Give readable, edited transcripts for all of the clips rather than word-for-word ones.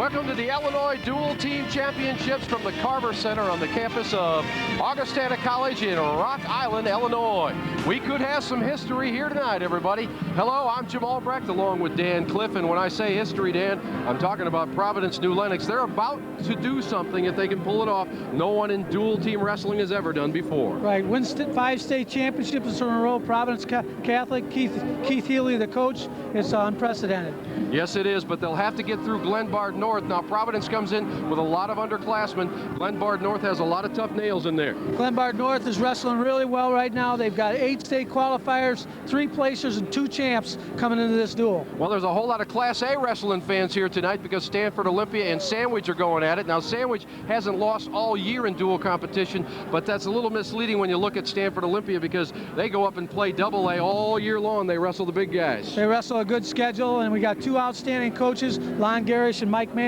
Welcome to the Illinois Dual Team Championships from the Carver Center on the campus of Augustana College in Rock Island, Illinois. We could have some history here tonight, everybody. Hello, I'm Jim Albrecht along with Dan Cliff, and when I say history, Dan, I'm talking about Providence New Lenox. They're about to do something, if they can pull it off, no one in dual team wrestling has ever done before. Right, win 5 state championships in a row. Providence Catholic, Keith Healy, the coach. It's unprecedented. Yes, it is, but they'll have to get through Glenbard North. Now, Providence comes in with a lot of underclassmen. Glenbard North has a lot of tough nails in there. Glenbard North is wrestling really well right now. They've got 8 state qualifiers, 3 placers, and 2 champs coming into this duel. Well, there's a whole lot of Class A wrestling fans here tonight because Stanford Olympia and Sandwich are going at it. Now, Sandwich hasn't lost all year in dual competition, but that's a little misleading when you look at Stanford Olympia because they go up and play Double A all year long. They wrestle the big guys. They wrestle a good schedule, and we got 2 outstanding coaches, Lon Garish and Mike Manahan.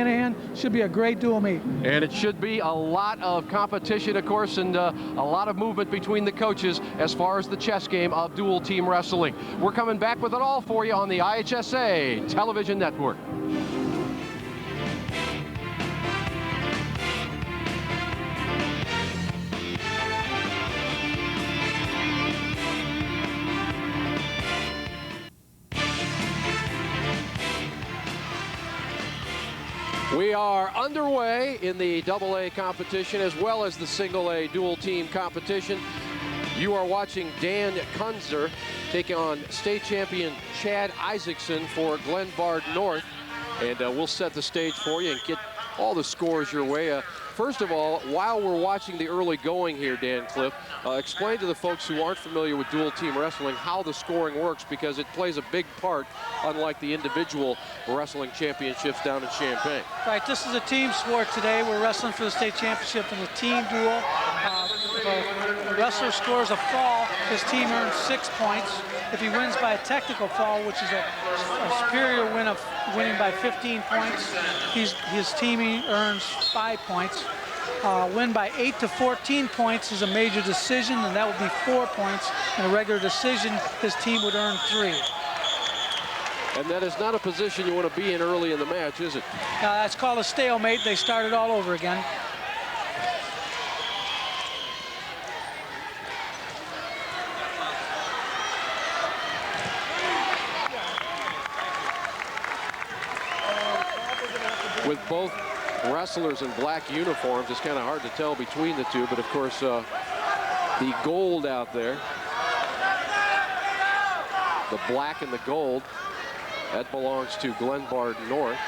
Should be a great dual meet. And it should be a lot of competition, of course, and a lot of movement between the coaches as far as the chess game of dual team wrestling. We're coming back with it all for you on the IHSA television network. We are underway in the Double A competition as well as the Single A dual team competition. You are watching Dan Kunzer taking on state champion Chad Isaacson for Glenbard North. And we'll set the stage for you and get all the scores your way. First of all, while we're watching the early going here, Dan Cliff, explain to the folks who aren't familiar with dual team wrestling how the scoring works, because it plays a big part, unlike the individual wrestling championships down in Champaign. Right, this is a team sport today. We're wrestling for the state championship in the team duel. If a wrestler scores a fall, his team earns 6 points. If he wins by a technical fall, which is a superior win of winning by 15 points, his team earns 5 points. Win by 8 to 14 points is a major decision, and that would be 4 points. In a regular decision, his team would earn 3. And that is not a position you want to be in early in the match, is it? That's called a stalemate. They start it all over again. With both wrestlers in black uniforms, it's kind of hard to tell between the two, but of course the gold out there, the black and the gold, that belongs to Glenbard North.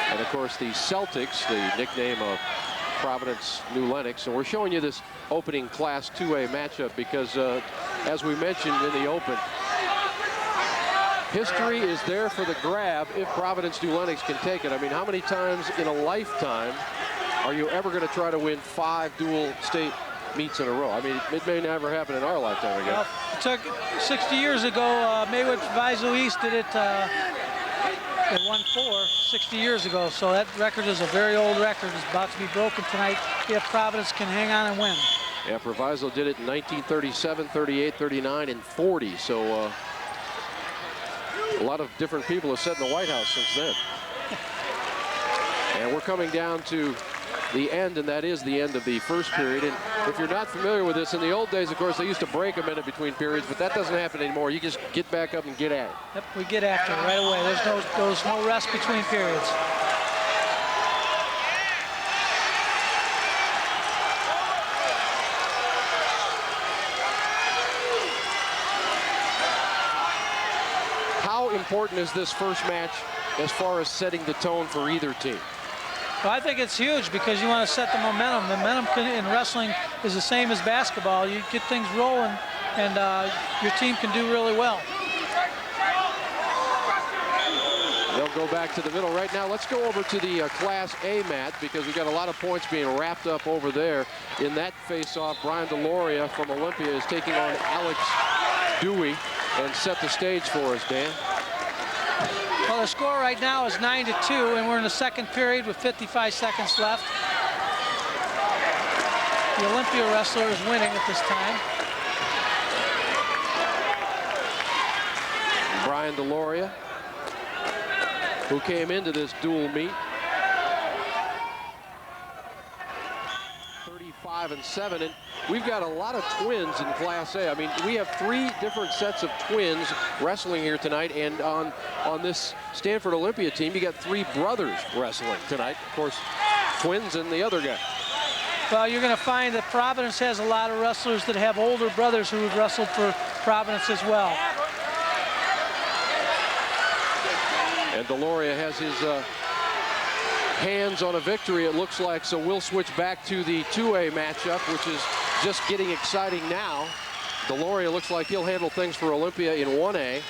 And of course the Celtics, the nickname of Providence New Lenox. And we're showing you this opening Class 2A matchup because as we mentioned in the open, history is there for the grab if Providence New Lenox can take it. I mean, how many times in a lifetime are you ever going to try to win 5 dual state meets in a row? I mean, it may never happen in our lifetime again. Well, it took 60 years ago. Maywood Proviso East did it. They won 4 60 years ago, so that record is a very old record. It's about to be broken tonight if Providence can hang on and win. Yeah, Proviso did it in 1937, 38, 39, and 40. So a lot of different people have sat in the White House since then. And we're coming down to the end, and that is the end of the first period. And if you're not familiar with this, in the old days, of course, they used to break a minute between periods, but that doesn't happen anymore. You just get back up and get at it. Yep, we get after it right away. There's no rest between periods. How important is this first match as far as setting the tone for either team? Well, I think it's huge because you want to set the momentum. Momentum in wrestling is the same as basketball. You get things rolling, and your team can do really well. They'll go back to the middle right now. Let's go over to the Class A mat because we've got a lot of points being wrapped up over there. In that face-off, Brian DeLoria from Olympia is taking on Alex Dewey. And set the stage for us, Dan. Well, the score right now is 9-2, and we're in the second period with 55 seconds left. The Olympia wrestler is winning at this time. Brian DeLoria, who came into this dual meet 5 and 7. And we've got a lot of twins in Class A. I mean, we have 3 different sets of twins wrestling here tonight. And on this Stanford Olympia team, you got 3 brothers wrestling tonight. Of course, twins and the other guy. Well, you're going to find that Providence has a lot of wrestlers that have older brothers who have wrestled for Providence as well. And Deloria has his hands on a victory, it looks like. So we'll switch back to the 2A matchup, which is just getting exciting now. Deloria looks like he'll handle things for Olympia in 1A.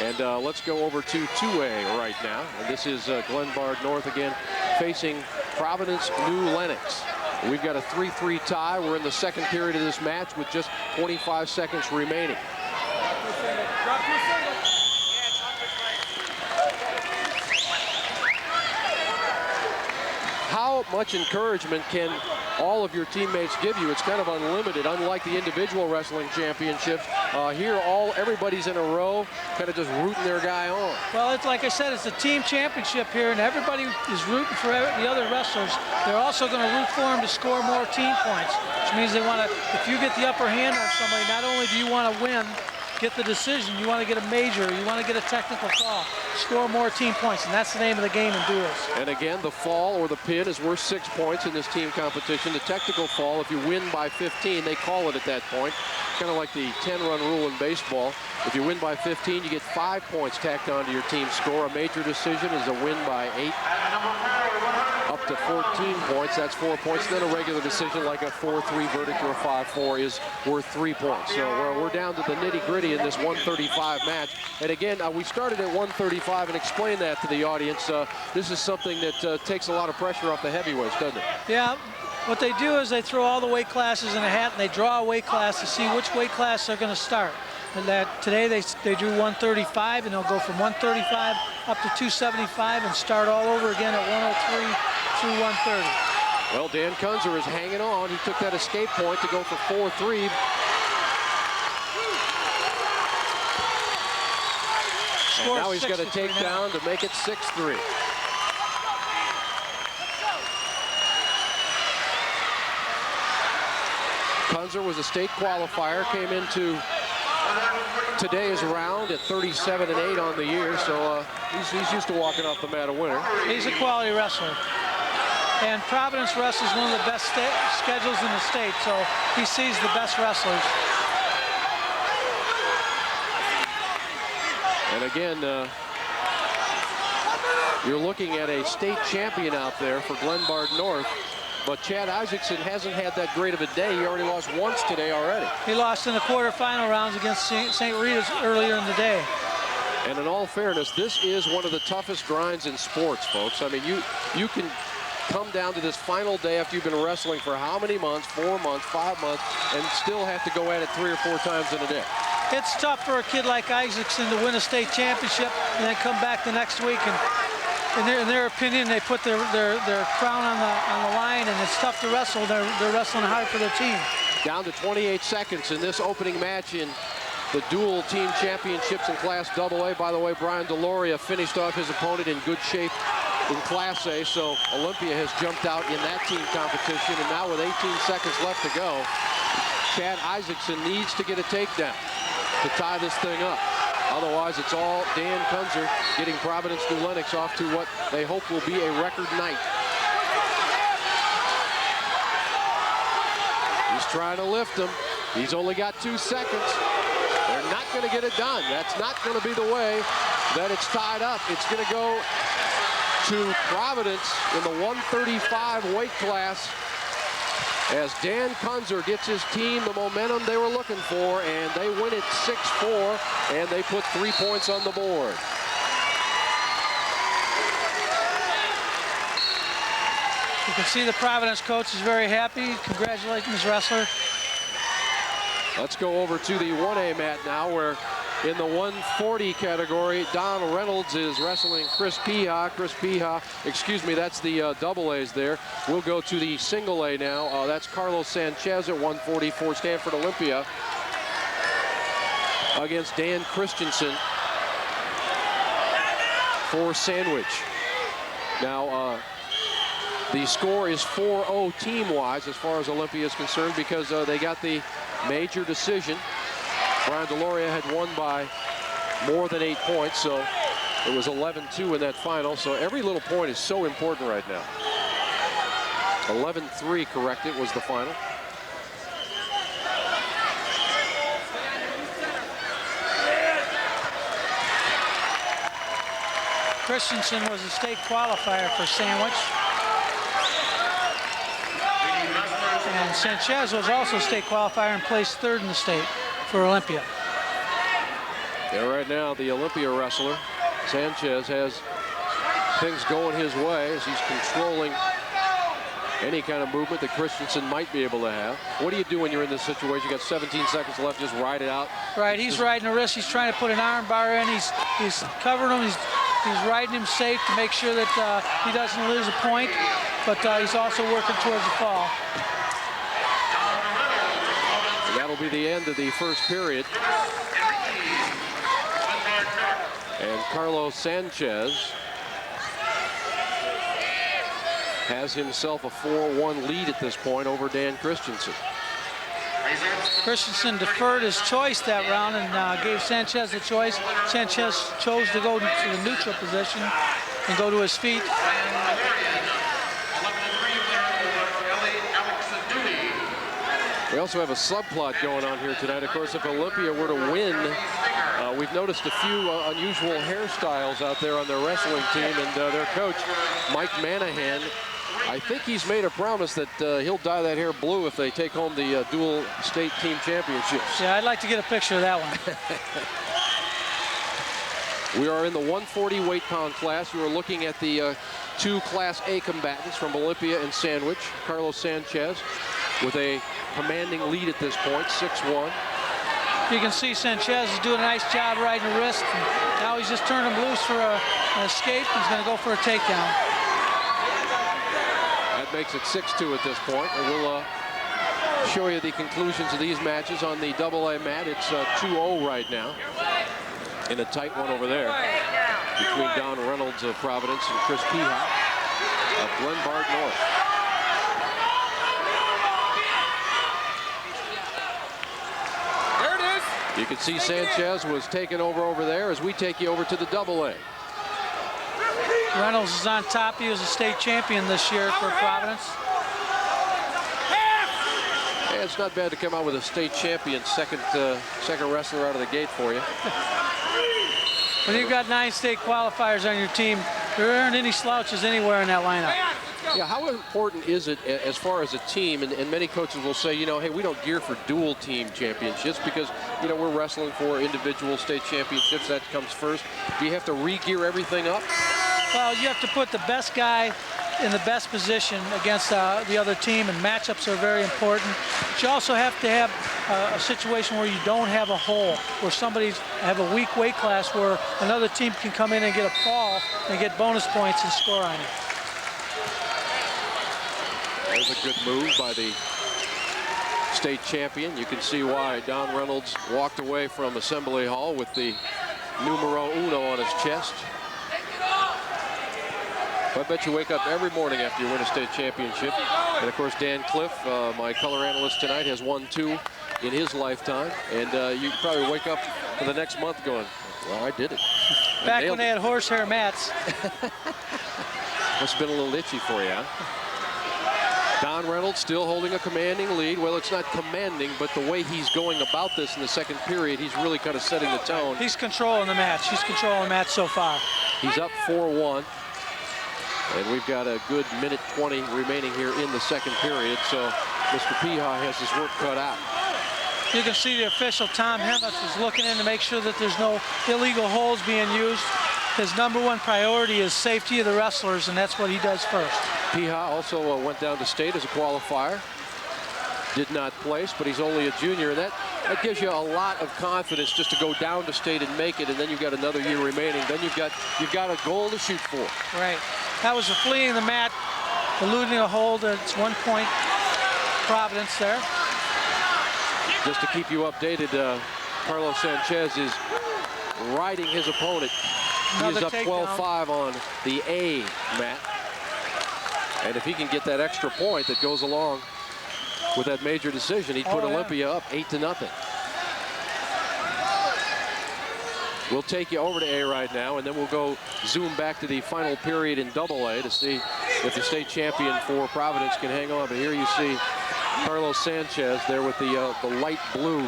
And let's go over to 2A right now. And this is Glenbard North again facing Providence New Lenox. We've got a 3-3 tie. We're in the second period of this match with just 25 seconds remaining. How much encouragement can all of your teammates give you? It's kind of unlimited, unlike the individual wrestling championships. Here, everybody's in a row, kind of just rooting their guy on. Well, it's like I said, it's a team championship here, and everybody is rooting for the other wrestlers. They're also going to root for them to score more team points, which means they want to, if you get the upper hand on somebody, not only do you want to win, get the decision, you want to get a major, you want to get a technical call, score more team points, and that's the name of the game in duels. And again, the fall or the pin is worth 6 points in this team competition. The technical fall, if you win by 15, they call it at that point. Kind of like the 10-run rule in baseball. If you win by 15, you get 5 points tacked onto your team score. A major decision is a win by 8. Up to 14 points, that's 4 points. Then a regular decision like a 4-3 verdict or a 5-4 is worth 3 points. So we're down to the nitty-gritty in this 135 match. And again, we started at 135 and explained that to the audience. This is something that takes a lot of pressure off the heavyweights, doesn't it? Yeah. What they do is they throw all the weight classes in a hat and they draw a weight class to see which weight class they're going to start. And that today they drew 135, and they'll go from 135 up to 275 and start all over again at 103 through 130. Well, Dan Kunzer is hanging on. He took that escape point to go for 4-3. And now he's got to take down to make it 6-3. Kunzer was a state qualifier, came into today's round at 37-8 on the year, so he's used to walking off the mat a winner. He's a quality wrestler. And Providence wrestles one of the best schedules in the state, so he sees the best wrestlers. And again, you're looking at a state champion out there for Glenbard North. But Chad Isaacson hasn't had that great of a day. He already lost once today already. He lost in the quarterfinal rounds against St. Rita's earlier in the day. And in all fairness, this is one of the toughest grinds in sports, folks. I mean, you can come down to this final day after you've been wrestling for how many months, 4 months, 5 months, and still have to go at it 3 or 4 times in a day. It's tough for a kid like Isaacson to win a state championship and then come back the next week and in their opinion, they put their crown on the line, and it's tough to wrestle. They're wrestling hard for their team. Down to 28 seconds in this opening match in the dual team championships in Class AA. By the way, Brian Deloria finished off his opponent in good shape in Class A, so Olympia has jumped out in that team competition, and now with 18 seconds left to go, Chad Isaacson needs to get a takedown to tie this thing up. Otherwise, it's all Dan Kunzer getting Providence New Lenox off to what they hope will be a record night. He's trying to lift him. He's only got 2 seconds. They're not going to get it done. That's not going to be the way that it's tied up. It's going to go to Providence in the 135 weight class as Dan Kunzer gets his team the momentum they were looking for, and they win it 6-4, and they put 3 points on the board. You can see the Providence coach is very happy, congratulating his wrestler. Let's go over to the 1A mat now, where in the 140 category, Don Reynolds is wrestling Chris Piha. Excuse me, that's the double A's there. We'll go to the single A now. That's Carlos Sanchez at 140 for Stanford Olympia against Dan Christensen for Sandwich. Now, The score is 4-0 team-wise as far as Olympia is concerned because they got the major decision. Brian DeLoria had won by more than 8 points, so it was 11-2 in that final. So every little point is so important right now. 11-3 corrected was the final. Christensen was a state qualifier for Sandwich. And Sanchez was also a state qualifier and placed 3rd in the state for Olympia. Yeah, right now the Olympia wrestler, Sanchez, has things going his way as he's controlling any kind of movement that Christensen might be able to have. What do you do when you're in this situation? You got 17 seconds left, just ride it out. Right, he's riding the wrist. He's trying to put an arm bar in. He's covering him. He's riding him safe to make sure that he doesn't lose a point, but he's also working towards the fall. And that'll be the end of the first period. And Carlos Sanchez has himself a 4-1 lead at this point over Dan Christensen. Christensen deferred his choice that round and gave Sanchez a choice. Sanchez chose to go to the neutral position and go to his feet. We also have a subplot going on here tonight. Of course, if Olympia were to win, we've noticed a few unusual hairstyles out there on their wrestling team, and their coach, Mike Manahan, I think he's made a promise that he'll dye that hair blue if they take home the dual state team championships. Yeah, I'd like to get a picture of that one. We are in the 140 weight pound class. You are looking at the 2 Class A combatants from Olympia and Sandwich. Carlos Sanchez with a commanding lead at this point, 6-1. You can see Sanchez is doing a nice job riding the wrist. And now he's just turned him loose for an escape. He's going to go for a takedown. That makes it 6-2 at this point. And we'll show you the conclusions of these matches on the AA mat. It's 2-0 right now in a tight one over there between Don Reynolds of Providence and Chris Peahock of Glenbard North. You can see Sanchez was taken over there as we take you over to the AA. Reynolds is on top. He was a state champion this year for Providence. Yeah, it's not bad to come out with a state champion, second wrestler out of the gate for you. When you've got 9 state qualifiers on your team, there aren't any slouches anywhere in that lineup. Yeah, how important is it as far as a team? And many coaches will say, you know, hey, we don't gear for dual team championships because, you know, we're wrestling for individual state championships. That comes first. Do you have to re-gear everything up? Well, you have to put the best guy in the best position against the other team, and matchups are very important. But you also have to have a situation where you don't have a hole, where somebody's have a weak weight class where another team can come in and get a fall and get bonus points and score on you. There's a good move by the state champion. You can see why Don Reynolds walked away from Assembly Hall with the numero uno on his chest. I bet you wake up every morning after you win a state championship. And of course, Dan Cliff, my color analyst tonight, has won 2 in his lifetime. And you probably wake up for the next month going, well, I did it. Back when they had horsehair mats. Must have been a little itchy for you, huh? Don Reynolds still holding a commanding lead. Well, it's not commanding, but the way he's going about this in the second period, he's really kind of setting the tone. He's controlling the match. He's controlling the match so far. He's up 4-1. And we've got a good minute 20 remaining here in the second period. So Mr. Peahock has his work cut out. You can see the official, Tom Hemmeth, is looking in to make sure that there's no illegal holds being used. His #1 priority is safety of the wrestlers, and that's what he does first. Peahock also went down to state as a qualifier. Did not place, but he's only a junior. And that gives you a lot of confidence just to go down to state and make it, and then you've got another year remaining. Then you've got a goal to shoot for. Right. That was a fleeing the mat, eluding a hold. It's 1 point Providence there. Just to keep you updated, Carlos Sanchez is riding his opponent. He is up 12-5 on the A mat. And if he can get that extra point that goes along with that major decision, he'd put Olympia up 8-0. We'll take you over to A right now, and then we'll go zoom back to the final period in AA to see if the state champion for Providence can hang on. But here you see Carlos Sanchez there with the light blue.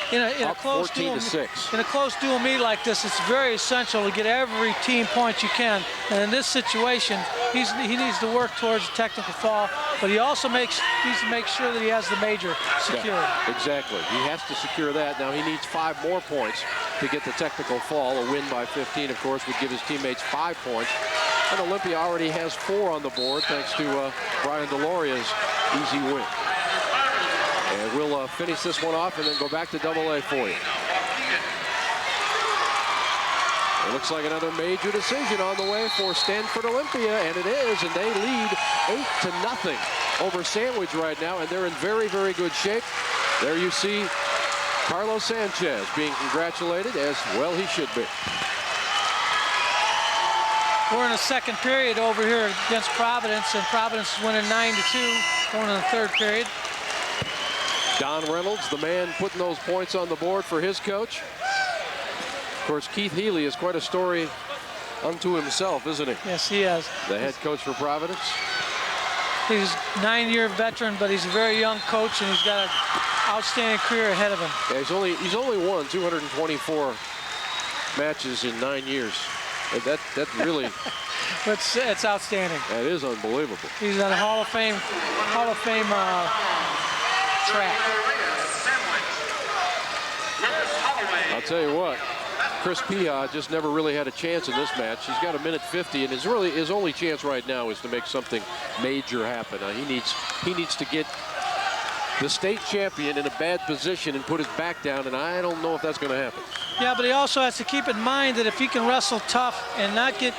In a close dual meet like this, it's very essential to get every team point you can. And in this situation, he needs to work towards a technical fall, but he also needs to make sure that he has the major secured. Yeah, exactly. He has to secure that. Now he needs 5 more points to get the technical fall. A win by 15, of course, would give his teammates 5 points. And Olympia already has 4 on the board thanks to Brian Deloria's easy win. And we'll finish this one off and then go back to AA for you. It looks like another major decision on the way for Stanford Olympia, and it is, and they lead 8-0 over Sandwich right now, and they're in very, very good shape. There you see Carlos Sanchez being congratulated, as well he should be. We're in the second period over here against Providence, and Providence is winning 9-2 going in the third period. Don Reynolds, the man putting those points on the board for his coach. Of course, Keith Healy is quite a story unto himself, isn't he? Yes, he is. The head coach for Providence. He's a 9-year veteran, but he's a very young coach, and he's got an outstanding career ahead of him. Yeah, he's only won 224 matches in 9 years. That's really. It's outstanding. That is unbelievable. He's on a Hall of Fame track. I'll tell you what, Chris Pia just never really had a chance in this match. He's got a minute 50, and his only chance right now is to make something major happen. He needs to get the state champion in a bad position and put his back down, and I don't know if that's going to happen. Yeah, but he also has to keep in mind that if he can wrestle tough and not get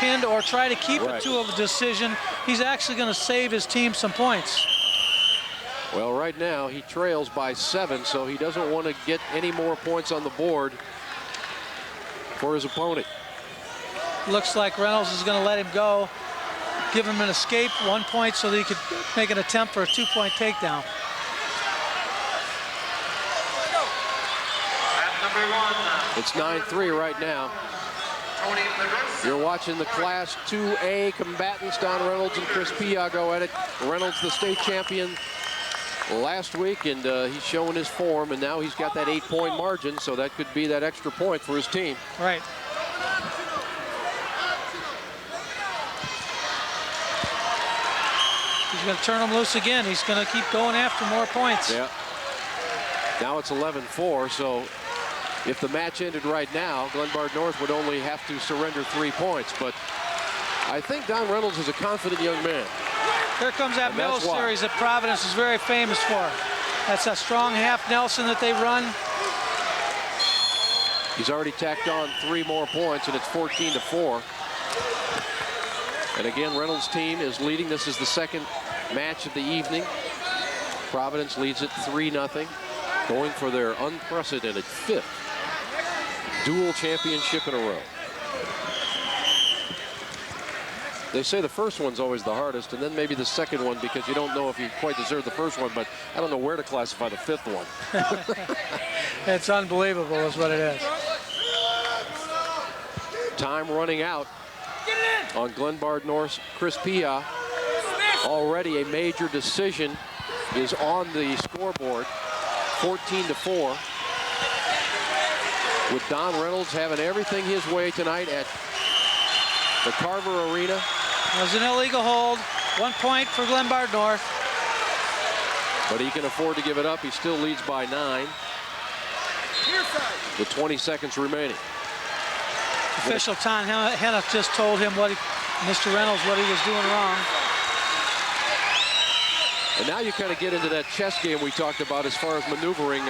pinned or try to keep it to a decision, he's actually going to save his team some points. Well, right now he trails by 7, so he doesn't want to get any more points on the board for his opponent. Looks like Reynolds is going to let him go, give him an escape, 1 point, so that he could make an attempt for a 2-point takedown. It's 9-3 right now. You're watching the Class 2A combatants, Don Reynolds and Chris Pia, go at it. Reynolds, the state champion last week, and he's showing his form, and now he's got that 8-point margin, so that could be that extra point for his team. Right. He's going to turn him loose again. He's going to keep going after more points. Yeah. Now it's 11-4, so if the match ended right now, Glenbard North would only have to surrender 3 points, but I think Don Reynolds is a confident young man. Here comes that middle series that Providence is very famous for. That's a strong half Nelson that they run. He's already tacked on 3 more points, and it's 14-4. And again, Reynolds' team is leading. This is the second match of the evening. Providence leads it 3-0, going for their unprecedented 5th dual championship in a row. They say the first one's always the hardest, and then maybe the second one, because you don't know if you quite deserve the first one, but I don't know where to classify the 5th one. It's unbelievable is what it is. Time running out on Glenbard North's Chris Pia. Already a major decision is on the scoreboard, 14-4. With Don Reynolds having everything his way tonight at the Carver Arena. It was an illegal hold. 1 point for Glenbard North. But he can afford to give it up. He still leads by 9 with 20 seconds remaining. Official Tom Henneth just told him Mr. Reynolds what he was doing wrong. And now you kind of get into that chess game we talked about as far as maneuvering.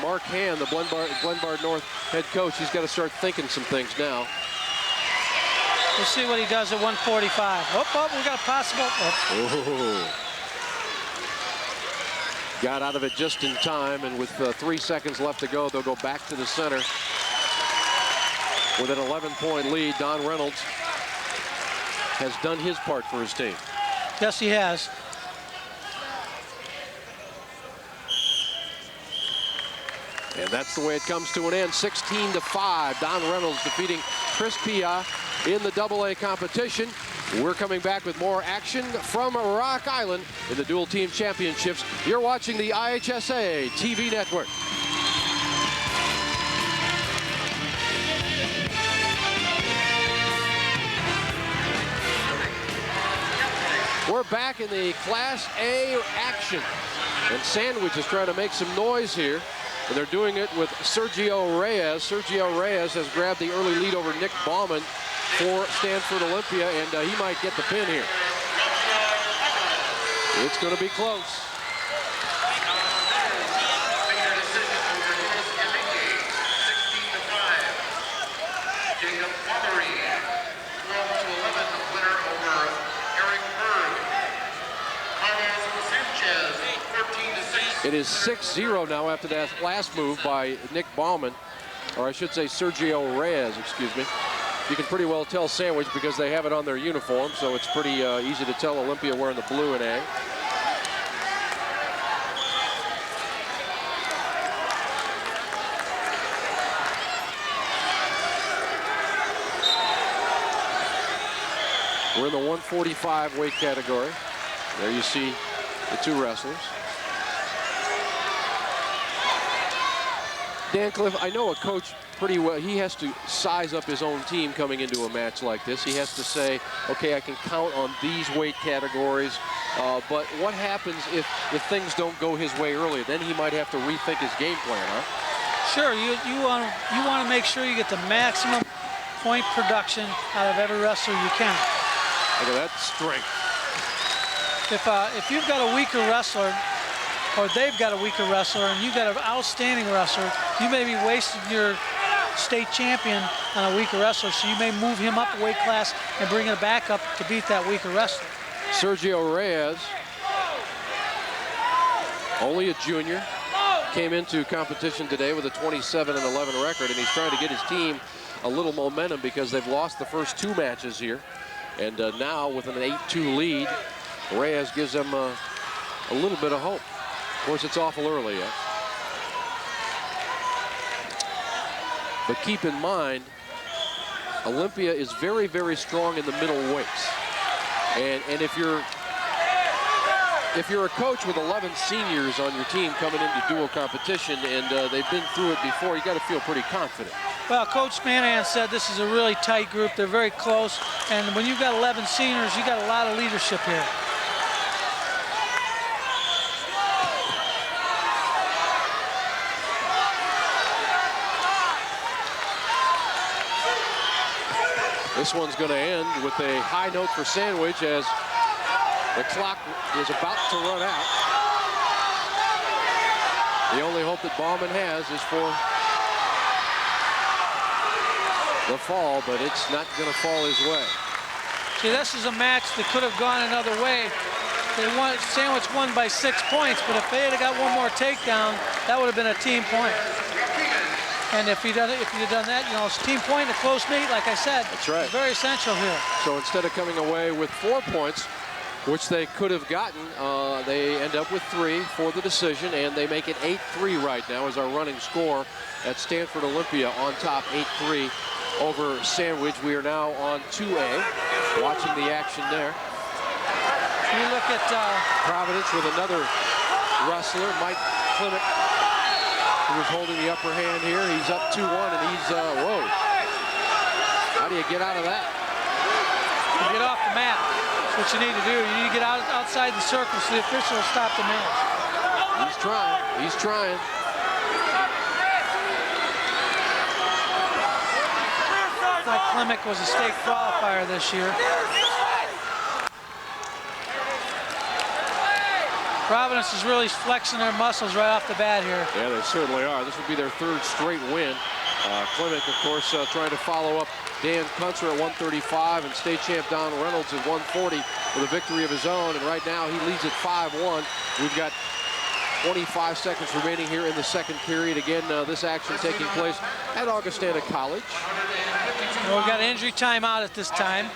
Mark Hand, the Glenbard North head coach, he's got to start thinking some things now. We'll see what he does at 145. Oh, we got a possible. Oh. Got out of it just in time, and with 3 seconds left to go, they'll go back to the center with an 11-point lead. Don Reynolds has done his part for his team. Yes, he has. And that's the way it comes to an end. 16-5. Don Reynolds defeating Chris Pia in the AA competition. We're coming back with more action from Rock Island in the Dual Team Championships. You're watching the IHSA TV network. We're back in the Class A action. And Sandwich is trying to make some noise here. And they're doing it with Sergio Reyes. Sergio Reyes has grabbed the early lead over Nick Bauman for Stanford Olympia, and he might get the pin here. It's going to be close. It is 6-0 now after that last move by Nick Bauman, or I should say Sergio Reyes, excuse me. You can pretty well tell Sandwich because they have it on their uniform, so it's pretty easy to tell Olympia wearing the blue and A. We're in the 145 weight category. There you see the two wrestlers. Dan Cliff, I know a coach pretty well. He has to size up his own team coming into a match like this. He has to say, okay, I can count on these weight categories. But what happens if things don't go his way early? Then he might have to rethink his game plan, huh? Sure, you want to make sure you get the maximum point production out of every wrestler you can. Look at that strength. If you've got a weaker wrestler, or they've got a weaker wrestler, and you've got an outstanding wrestler, you may be wasting your state champion on a weaker wrestler, so you may move him up a weight class and bring it back up to beat that weaker wrestler. Sergio Reyes, only a junior, came into competition today with a 27-11 record, and he's trying to get his team a little momentum because they've lost the first two matches here. And now with an 8-2 lead, Reyes gives them a little bit of hope. Of course, it's awful early yet. But keep in mind, Olympia is very, very strong in the middle weights. And if you're a coach with 11 seniors on your team coming into dual competition and they've been through it before, you got to feel pretty confident. Well, Coach Manahan said this is a really tight group. They're very close. And when you've got 11 seniors, you got a lot of leadership here. This one's going to end with a high note for Sandwich as the clock is about to run out. The only hope that Bauman has is for the fall, but it's not going to fall his way. See, this is a match that could have gone another way. Sandwich won by 6 points, but if they had got one more takedown, that would have been a team point. And if you'd done that, you know, it's a team point, a close meet, like I said. That's right. It's very essential here. So instead of coming away with 4 points, which they could have gotten, they end up with 3 for the decision, and they make it 8-3 right now as our running score at Stanford Olympia on top, 8-3 over Sandwich. We are now on 2A, watching the action there. You look at Providence with another wrestler, Mike Climax, who was holding the upper hand here. He's up 2-1, and he's, whoa. How do you get out of that? You get off the mat. That's what you need to do. You need to get outside the circle so the official will stop the match. He's trying. He's trying. Mike Klimek was a state qualifier this year. Providence is really flexing their muscles right off the bat here. Yeah, they certainly are. This would be their 3rd straight win. Klimek, of course, trying to follow up Dan Kunzer at 135 and state champ Don Reynolds at 140 with a victory of his own. And right now he leads at 5-1. We've got 25 seconds remaining here in the 2nd period. Again, this action taking place at Augustana College. Well, we've got an injury timeout at this time.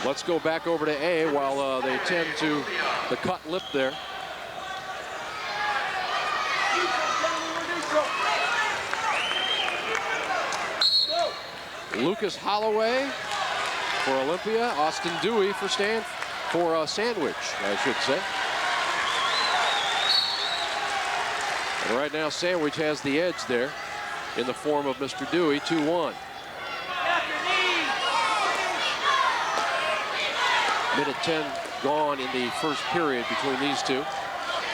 Let's go back over to A while they tend to the cut lip there. Lucas Holloway for Olympia, Austin Dewey for Sandwich, I should say. And right now, Sandwich has the edge there in the form of Mr. Dewey, 2-1. Minute 10 gone in the first period between these two.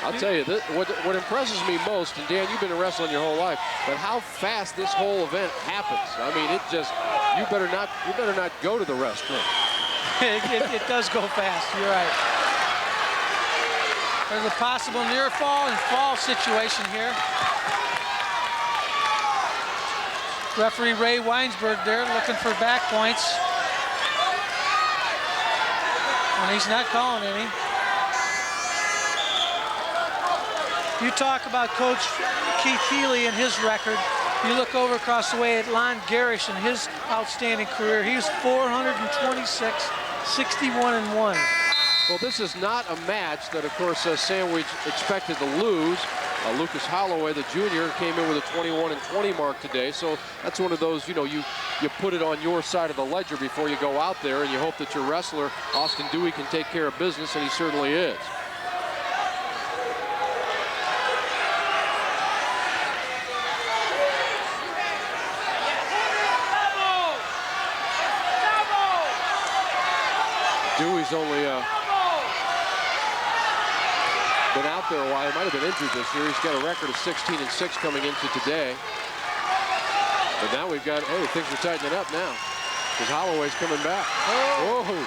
I'll tell you, what impresses me most, and Dan, you've been in wrestling your whole life, but how fast this whole event happens. I mean, it just, you better not go to the restroom. it does go fast, you're right. There's a possible near fall and fall situation here. Referee Ray Weinsberg there looking for back points. And he's not calling any. You talk about Coach Keith Healy and his record. You look over across the way at Lon Garish and his outstanding career. He was 426, 61-1. Well, this is not a match that, of course, Sandwich expected to lose. Lucas Holloway, the junior, came in with a 21-20 mark today. So that's one of those, you know, you put it on your side of the ledger before you go out there, and you hope that your wrestler, Austin Dewey, can take care of business, and he certainly is. Dewey's only been out there a while. He might have been injured this year. He's got a record of 16-6 coming into today. But now we've got, hey, things are tightening up now because Holloway's coming back. Oh. Whoa.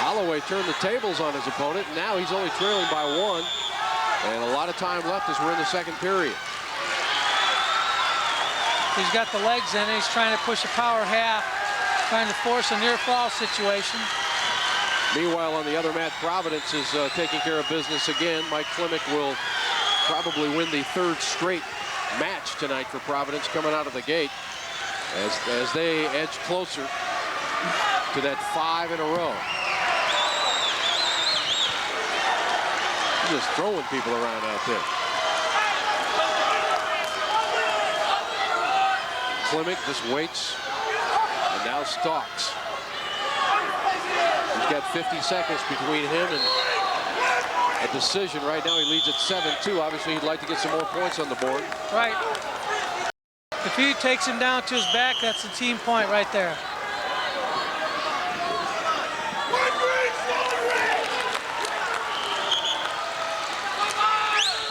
Holloway turned the tables on his opponent. Now he's only trailing by 1. And a lot of time left as we're in the second period. He's got the legs in. He's trying to push a power half, trying to force a near fall situation. Meanwhile, on the other mat, Providence is taking care of business again. Mike Klimek will probably win the third straight match tonight for Providence coming out of the gate as they edge closer to that 5 in a row. He's just throwing people around out there. Klimek just waits and now stalks. He's got 50 seconds between him and a decision. Right now he leads at 7-2. Obviously he'd like to get some more points on the board. Right. If he takes him down to his back, that's a team point right there.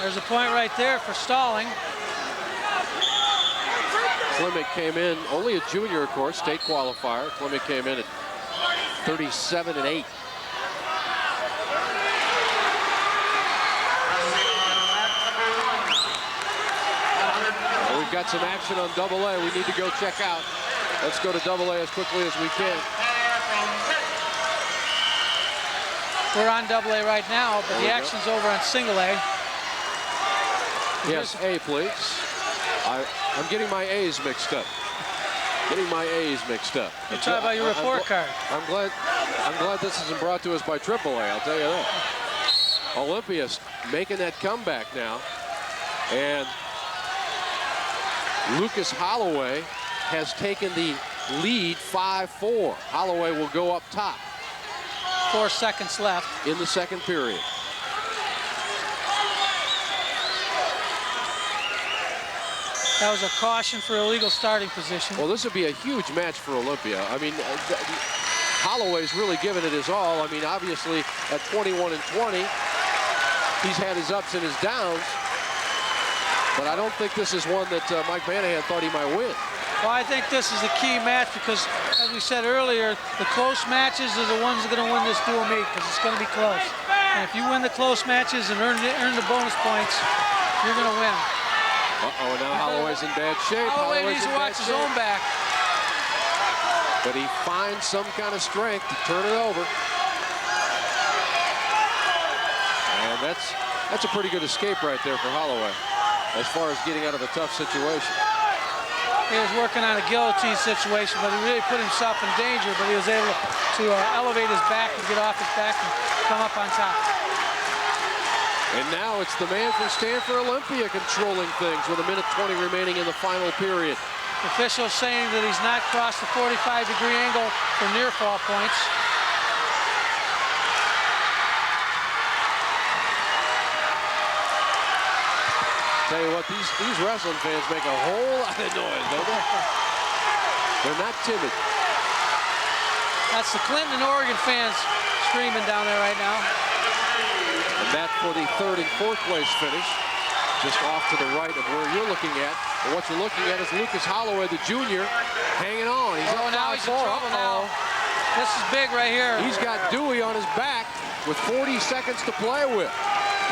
There's a point right there for stalling. Klimek came in, only a junior, of course, state qualifier. Klimek came in at 37-8. Well, we've got some action on AA we need to go check out. Let's go to AA as quickly as we can. We're on AA right now, but the action's over on single A. Yes, A, please. I'm getting my A's mixed up. Getting my A's mixed up. You're talking about your report card. I'm glad this isn't brought to us by AAA, I'll tell you that. Olympia's making that comeback now. And Lucas Holloway has taken the lead 5-4. Holloway will go up top. 4 seconds left in the second period. That was a caution for illegal starting position. Well, this would be a huge match for Olympia. I mean, Holloway's really given it his all. I mean, obviously, at 21-20, he's had his ups and his downs. But I don't think this is one that Mike Manahan thought he might win. Well, I think this is a key match because, as we said earlier, the close matches are the ones that are going to win this dual meet because it's going to be close. And if you win the close matches and earn the bonus points, you're going to win. Uh-oh, now Holloway's in bad shape. Holloway needs to watch his own back. But he finds some kind of strength to turn it over. And that's a pretty good escape right there for Holloway as far as getting out of a tough situation. He was working on a guillotine situation, but he really put himself in danger, but he was able to elevate his back and get off his back and come up on top. And now it's the man from Stanford Olympia controlling things with 1:20 remaining in the final period. Officials saying that he's not crossed the 45-degree angle for near fall points. Tell you what, these wrestling fans make a whole lot of noise, don't they? They're not timid. That's the Clinton and Oregon fans screaming down there right now. And that for the third and fourth place finish, just off to the right of where you're looking at. And what you're looking at is Lucas Holloway, the junior, hanging on. He's up now he's in 5-4. trouble now. This is big right here. He's got Dewey on his back with 40 seconds to play with.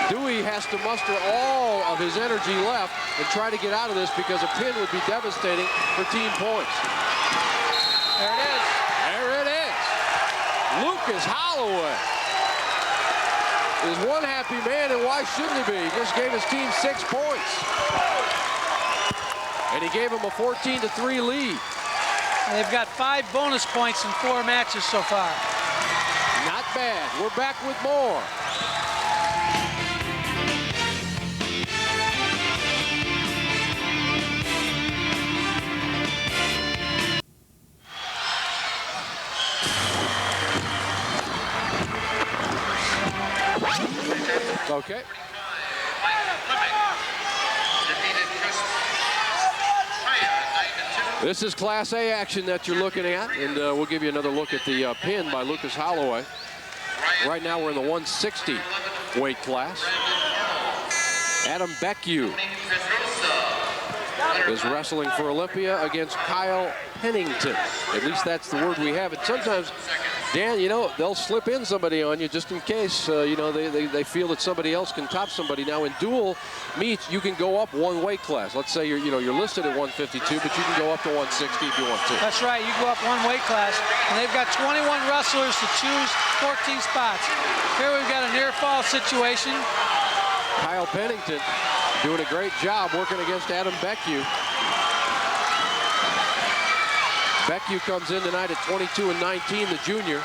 Dewey has to muster all of his energy left and try to get out of this because a pin would be devastating for team points. There it is. There it is. Lucas Holloway is one happy man, and why shouldn't he be? He just gave his team 6 points. And he gave him a 14-3 lead. And they've got 5 bonus points in 4 matches so far. Not bad. We're back with more. Okay. This is Class A action that you're looking at, and we'll give you another look at the pin by Lucas Holloway. Right now we're in the 160 weight class. Adam Beckwith is wrestling for Olympia against Kyle Pennington. At least that's the word we have. And sometimes, Dan, you know, they'll slip in somebody on you just in case, you know, they feel that somebody else can top somebody. Now, in dual meets, you can go up 1 weight class. Let's say you're listed at 152, but you can go up to 160 if you want to. That's right. You go up 1 weight class, and they've got 21 wrestlers to choose 14 spots. Here we've got a near fall situation. Kyle Pennington doing a great job working against Adam Beckwith. Beckwith comes in tonight at 22-19, the junior.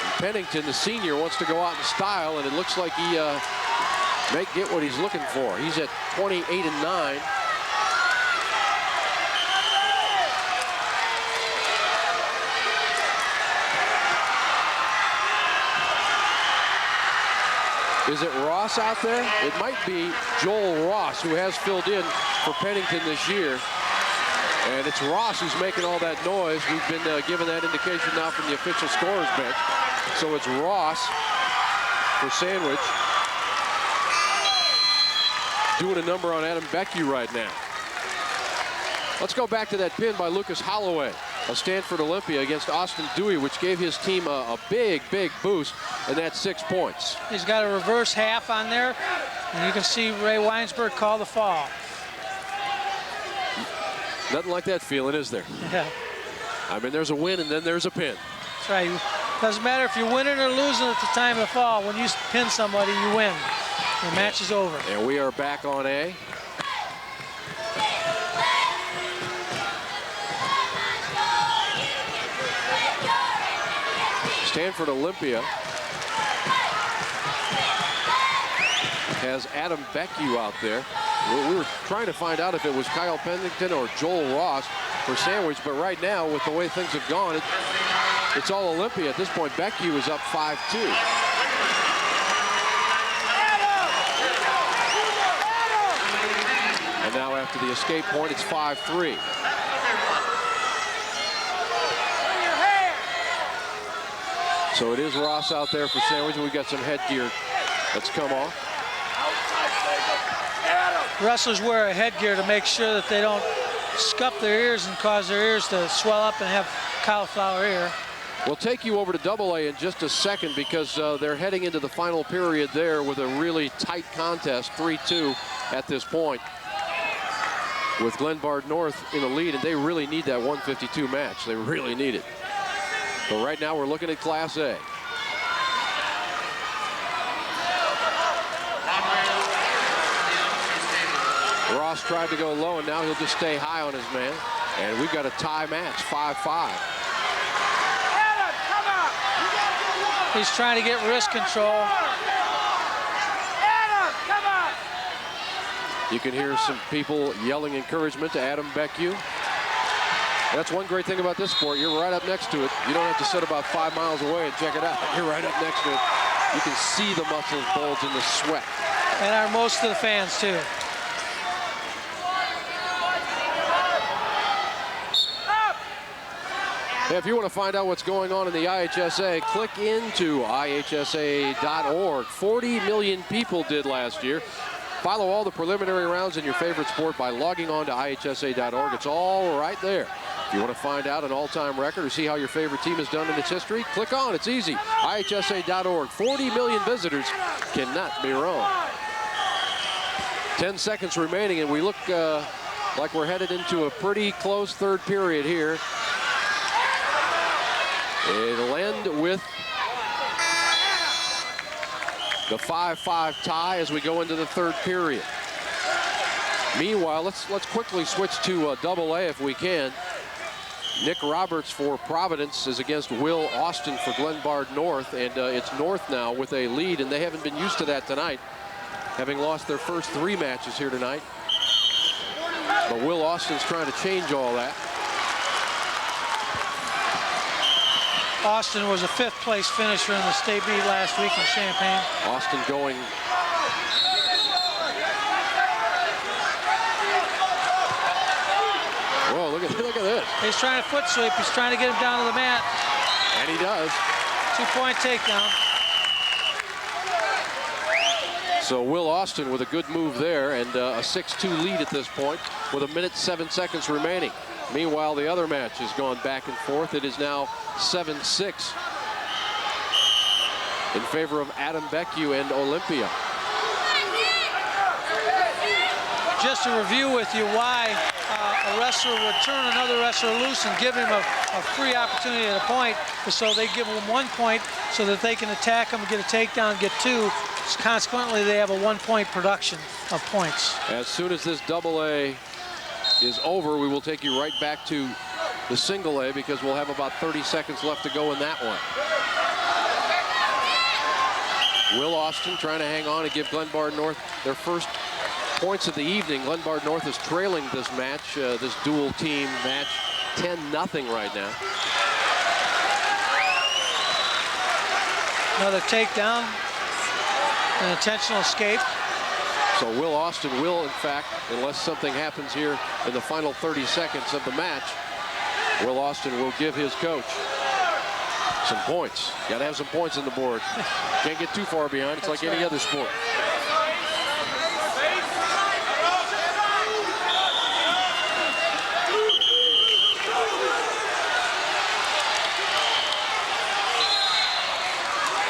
And Pennington, the senior, wants to go out in style, and it looks like he may get what he's looking for. He's at 28-9. Is it Ross out there? It might be Joel Ross, who has filled in for Pennington this year. And it's Ross who's making all that noise. We've been given that indication now from the official scorer's bench. So it's Ross for Sandwich doing a number on Adam Beckwith right now. Let's go back to that pin by Lucas Holloway of Stanford Olympia against Austin Dewey, which gave his team a big, big boost, and that's 6 points. He's got a reverse half on there, and you can see Ray Weinsberg call the fall. Nothing like that feeling, is there? Yeah. I mean, there's a win and then there's a pin. That's right. Doesn't matter if you're winning or losing at the time of the fall. When you pin somebody, you win. The match is over. And we are back on A. Stanford Olympia has Adam Beckwith out there. We were trying to find out if it was Kyle Pennington or Joel Ross for Sandwich, but right now, with the way things have gone, it's all Olympia at this point. Beckwith is up 5-2. And now after the escape point, it's 5-3. So it is Ross out there for Sandwich, and we've got some headgear that's come off. Wrestlers wear a headgear to make sure that they don't scuff their ears and cause their ears to swell up and have cauliflower ear. We'll take you over to AA in just a second because they're heading into the final period there with a really tight contest, 3-2 at this point, with Glenbard North in the lead, and they really need that 152 match. They really need it. But right now we're looking at Class A. Ross tried to go low, and now he'll just stay high on his man. And we've got a tie match, 5-5. He's trying to get wrist control. You can hear some people yelling encouragement to Adam Beckwith. That's one great thing about this sport. You're right up next to it. You don't have to sit about 5 miles away and check it out. You're right up next to it. You can see the muscles bulge in the sweat. And are most of the fans, too. If you want to find out what's going on in the IHSA, click into IHSA.org. 40 million people did last year. Follow all the preliminary rounds in your favorite sport by logging on to IHSA.org. It's all right there. If you want to find out an all-time record or see how your favorite team has done in its history, click on. It's easy. IHSA.org. 40 million visitors cannot be wrong. 10 seconds remaining, and we look like we're headed into a pretty close third period here. It'll end with the 5-5 tie as we go into the third period. Meanwhile, let's quickly switch to AA if we can. Nick Roberts for Providence is against Will Austin for Glenbard North, and it's North now with a lead, and they haven't been used to that tonight, having lost their first 3 matches here tonight. But Will Austin's trying to change all that. Austin was a 5th place finisher in the state meet last week in Champaign. Austin going whoa, look at this. He's trying to foot sweep. He's trying to get him down to the mat. And he does. 2-point takedown. So Will Austin with a good move there, and a 6-2 lead at this point with 1 minute 7 seconds remaining. Meanwhile, the other match has gone back and forth. It is now 7-6 in favor of Adam Beckwith and Olympia. Just to review with you why a wrestler would turn another wrestler loose and give him a free opportunity at a point, so they give him 1 point so that they can attack him, get a takedown, get 2. Consequently, they have a 1-point production of points. As soon as this AA is over, we will take you right back to the single A because we'll have about 30 seconds left to go in that one. Will Austin trying to hang on and give Glenbard North their first points of the evening. Glenbard North is trailing this match, this dual team match, 10-0 right now. Another takedown, an intentional escape. So Will Austin will, in fact, unless something happens here in the final 30 seconds of the match, Will Austin will give his coach some points. Got to have some points on the board. Can't get too far behind. It's like any other sport.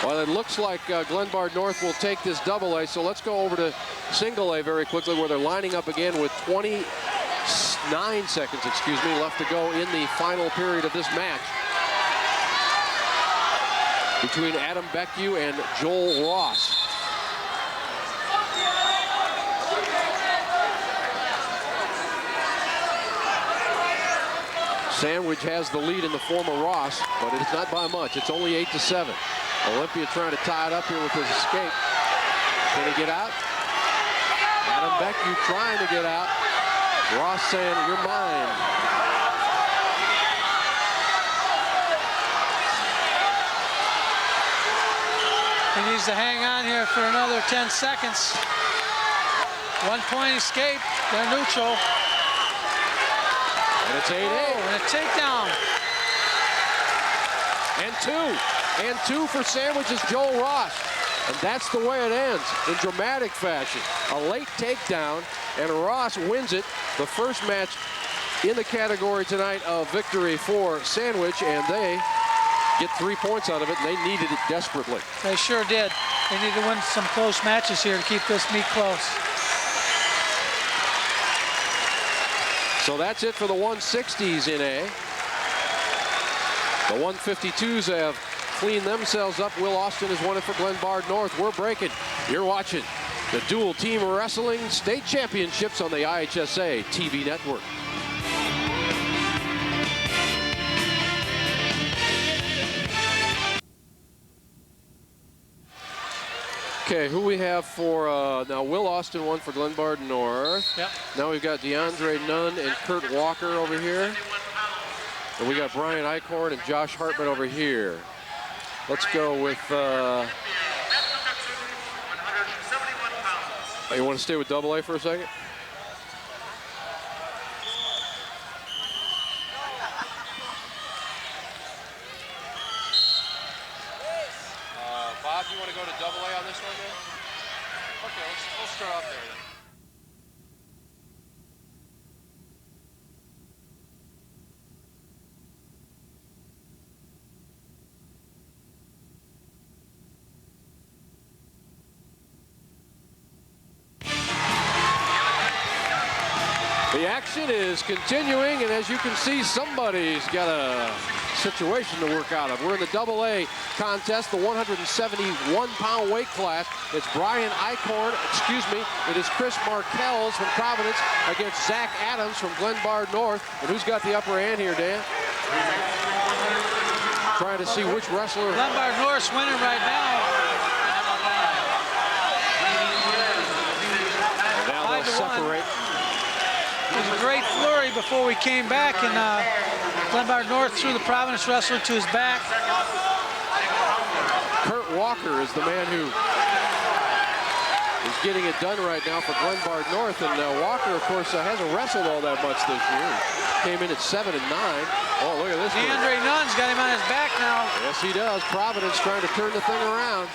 Well, it looks like Glenbard North will take this AA, so let's go over to single A very quickly, where they're lining up again with 29 seconds, left to go in the final period of this match between Adam Beckwith and Joel Ross. Sandwich has the lead in the form of Ross, but it's not by much. It's only 8-7. Olympia trying to tie it up here with his escape. Can he get out? Adam Beckwith trying to get out. Ross saying, "You're mine." He needs to hang on here for another 10 seconds. 1-point escape. They're neutral. And it's 8-8. Oh, and a takedown. And two for Sandwich's Joel Ross. And that's the way it ends, in dramatic fashion. A late takedown, and Ross wins it. The first match in the category tonight of victory for Sandwich, and they get 3 points out of it, and they needed it desperately. They sure did. They need to win some close matches here to keep this meet close. So that's it for the 160s in A. The 152s have cleaned themselves up. Will Austin has won it for Glenbard North. We're breaking. You're watching The Dual Team Wrestling State Championships on the IHSA TV network. Okay, who we have for, now Will Austin won for Glenbard North. Yep. Now we've got DeAndre Nunn and Kurt Walker over here. And we got Brian Eichhorn and Josh Hartman over here. Let's go with, you want to stay with Double A for a second? Bob, you want to go to Double A on this one, man? Okay, we'll start off there then. The action is continuing, and as you can see, somebody's got a situation to work out of. We're in the Double A contest, the 171-pound weight class. It's Brian Eichhorn, it is Chris Markells from Providence against Zach Adams from Glenbard North. And who's got the upper hand here, Dan? Trying to see which wrestler. Glenbard North's winning right now. And now they'll separate. It was a great flurry before we came back, and Glenbard North threw the Providence wrestler to his back. Kurt Walker is the man who is getting it done right now for Glenbard North, and Walker, of course, hasn't wrestled all that much this year. Came in at 7 and 9. Oh, look at this. DeAndre Nunn's got him on his back now. Yes, he does. Providence trying to turn the thing around.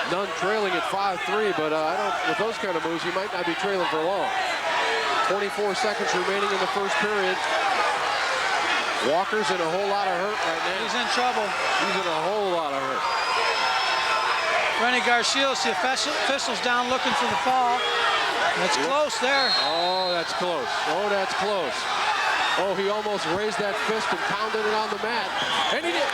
Nunn trailing at 5-3, but I don't. With those kind of moves, you might not be trailing for long. 24 seconds remaining in the first period. Walker's in a whole lot of hurt right now. He's in trouble. He's in a whole lot of hurt. Rennie Garcios, the official's down looking for the fall. That's close there. Oh, that's close. Oh, that's close. Oh, he almost raised that fist and pounded it on the mat. And he did.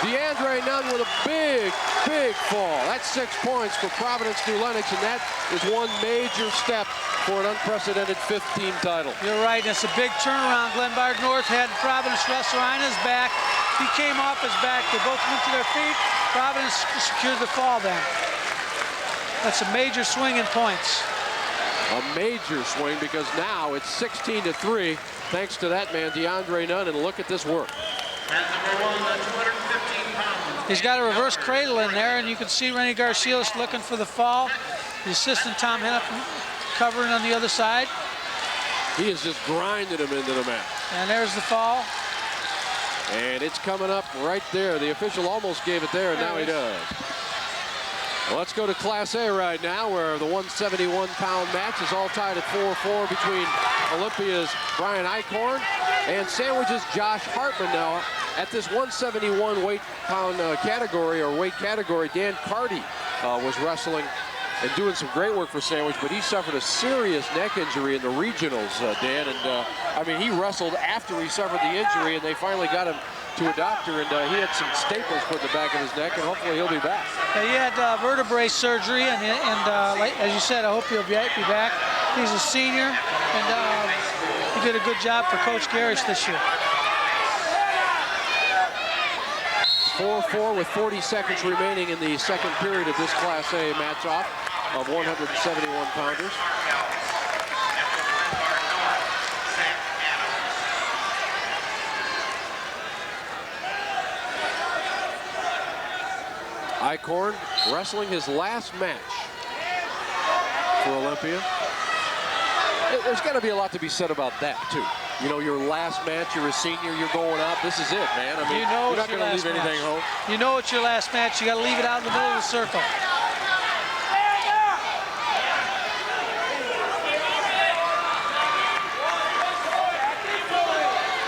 DeAndre Nunn with a big, big fall. That's 6 points for Providence New Lenox, and that is one major step for an unprecedented 15 title. You're right, and it's a big turnaround. Glenbard North had Providence wrestler on his back. He came off his back. They both went to their feet. Providence secured the fall then. That's a major swing in points. A major swing, because now it's 16-3, thanks to that man, DeAndre Nunn, and look at this work. He's got a reverse cradle in there, and you can see Rennie Garcios looking for the fall. The assistant Tom Hennepin covering on the other side. He is just grinding him into the mat. And there's the fall. And it's coming up right there. The official almost gave it there, and now he does. Well, let's go to Class A right now, where the 171-pound match is all tied at 4-4 between Olympia's Brian Eichhorn and Sandwich's Josh Hartman. Now, at this 171 weight category, Dan Carty was wrestling and doing some great work for Sandwich, but he suffered a serious neck injury in the regionals, Dan. And I mean, he wrestled after he suffered the injury, and they finally got him to a doctor, and he had some staples put in the back of his neck, and hopefully he'll be back. He had vertebrae surgery, and like, as you said, I hope he'll be back. He's a senior, and he did a good job for Coach Garish this year. 4-4 with 40 seconds remaining in the second period of this Class A match-off of 171-pounders. Eichhorn wrestling his last match for Olympia. There's got to be a lot to be said about that, too. You know, your last match, you're a senior, you're going out. This is it, man. I mean, you know, you're not going to leave anything home. You know it's your last match. You got to leave it out in the middle of the circle.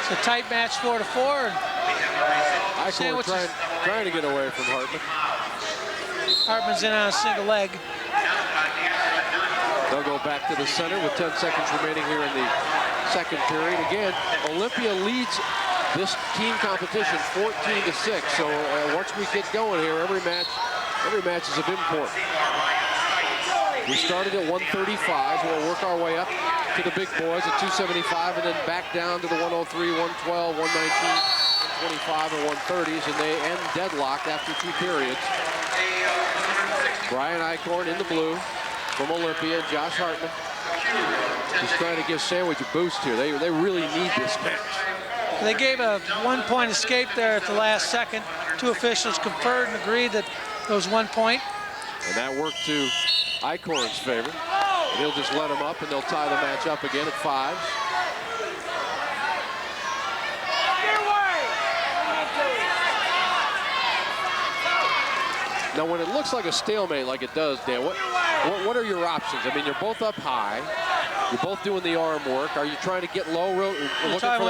It's a tight match, 4-4. Eichhorn trying to get away from Hartman. Hartman's in on a single leg. They'll go back to the center with 10 seconds remaining here in the second period. Again, Olympia leads this team competition 14-6. So once we get going here, every match Every match is of import. We started at 135. We'll work our way up to the big boys at 275 and then back down to the 103, 112, 119, 125, and 130s, and they end deadlocked after 2 periods. Brian Eichhorn in the blue from Olympia, and Josh Hartman just trying to give Sandwich a boost here. They really need this match. They gave a 1-point escape there at the last second. 2 officials conferred and agreed that it was 1 point. And that worked to Eichhorn's favor. And he'll just let him up, and they'll tie the match up again at 5s. Now, when it looks like a stalemate like it does, Dan, what are your options? I mean, you're both up high. You're both doing the arm work. Are you trying to get low? When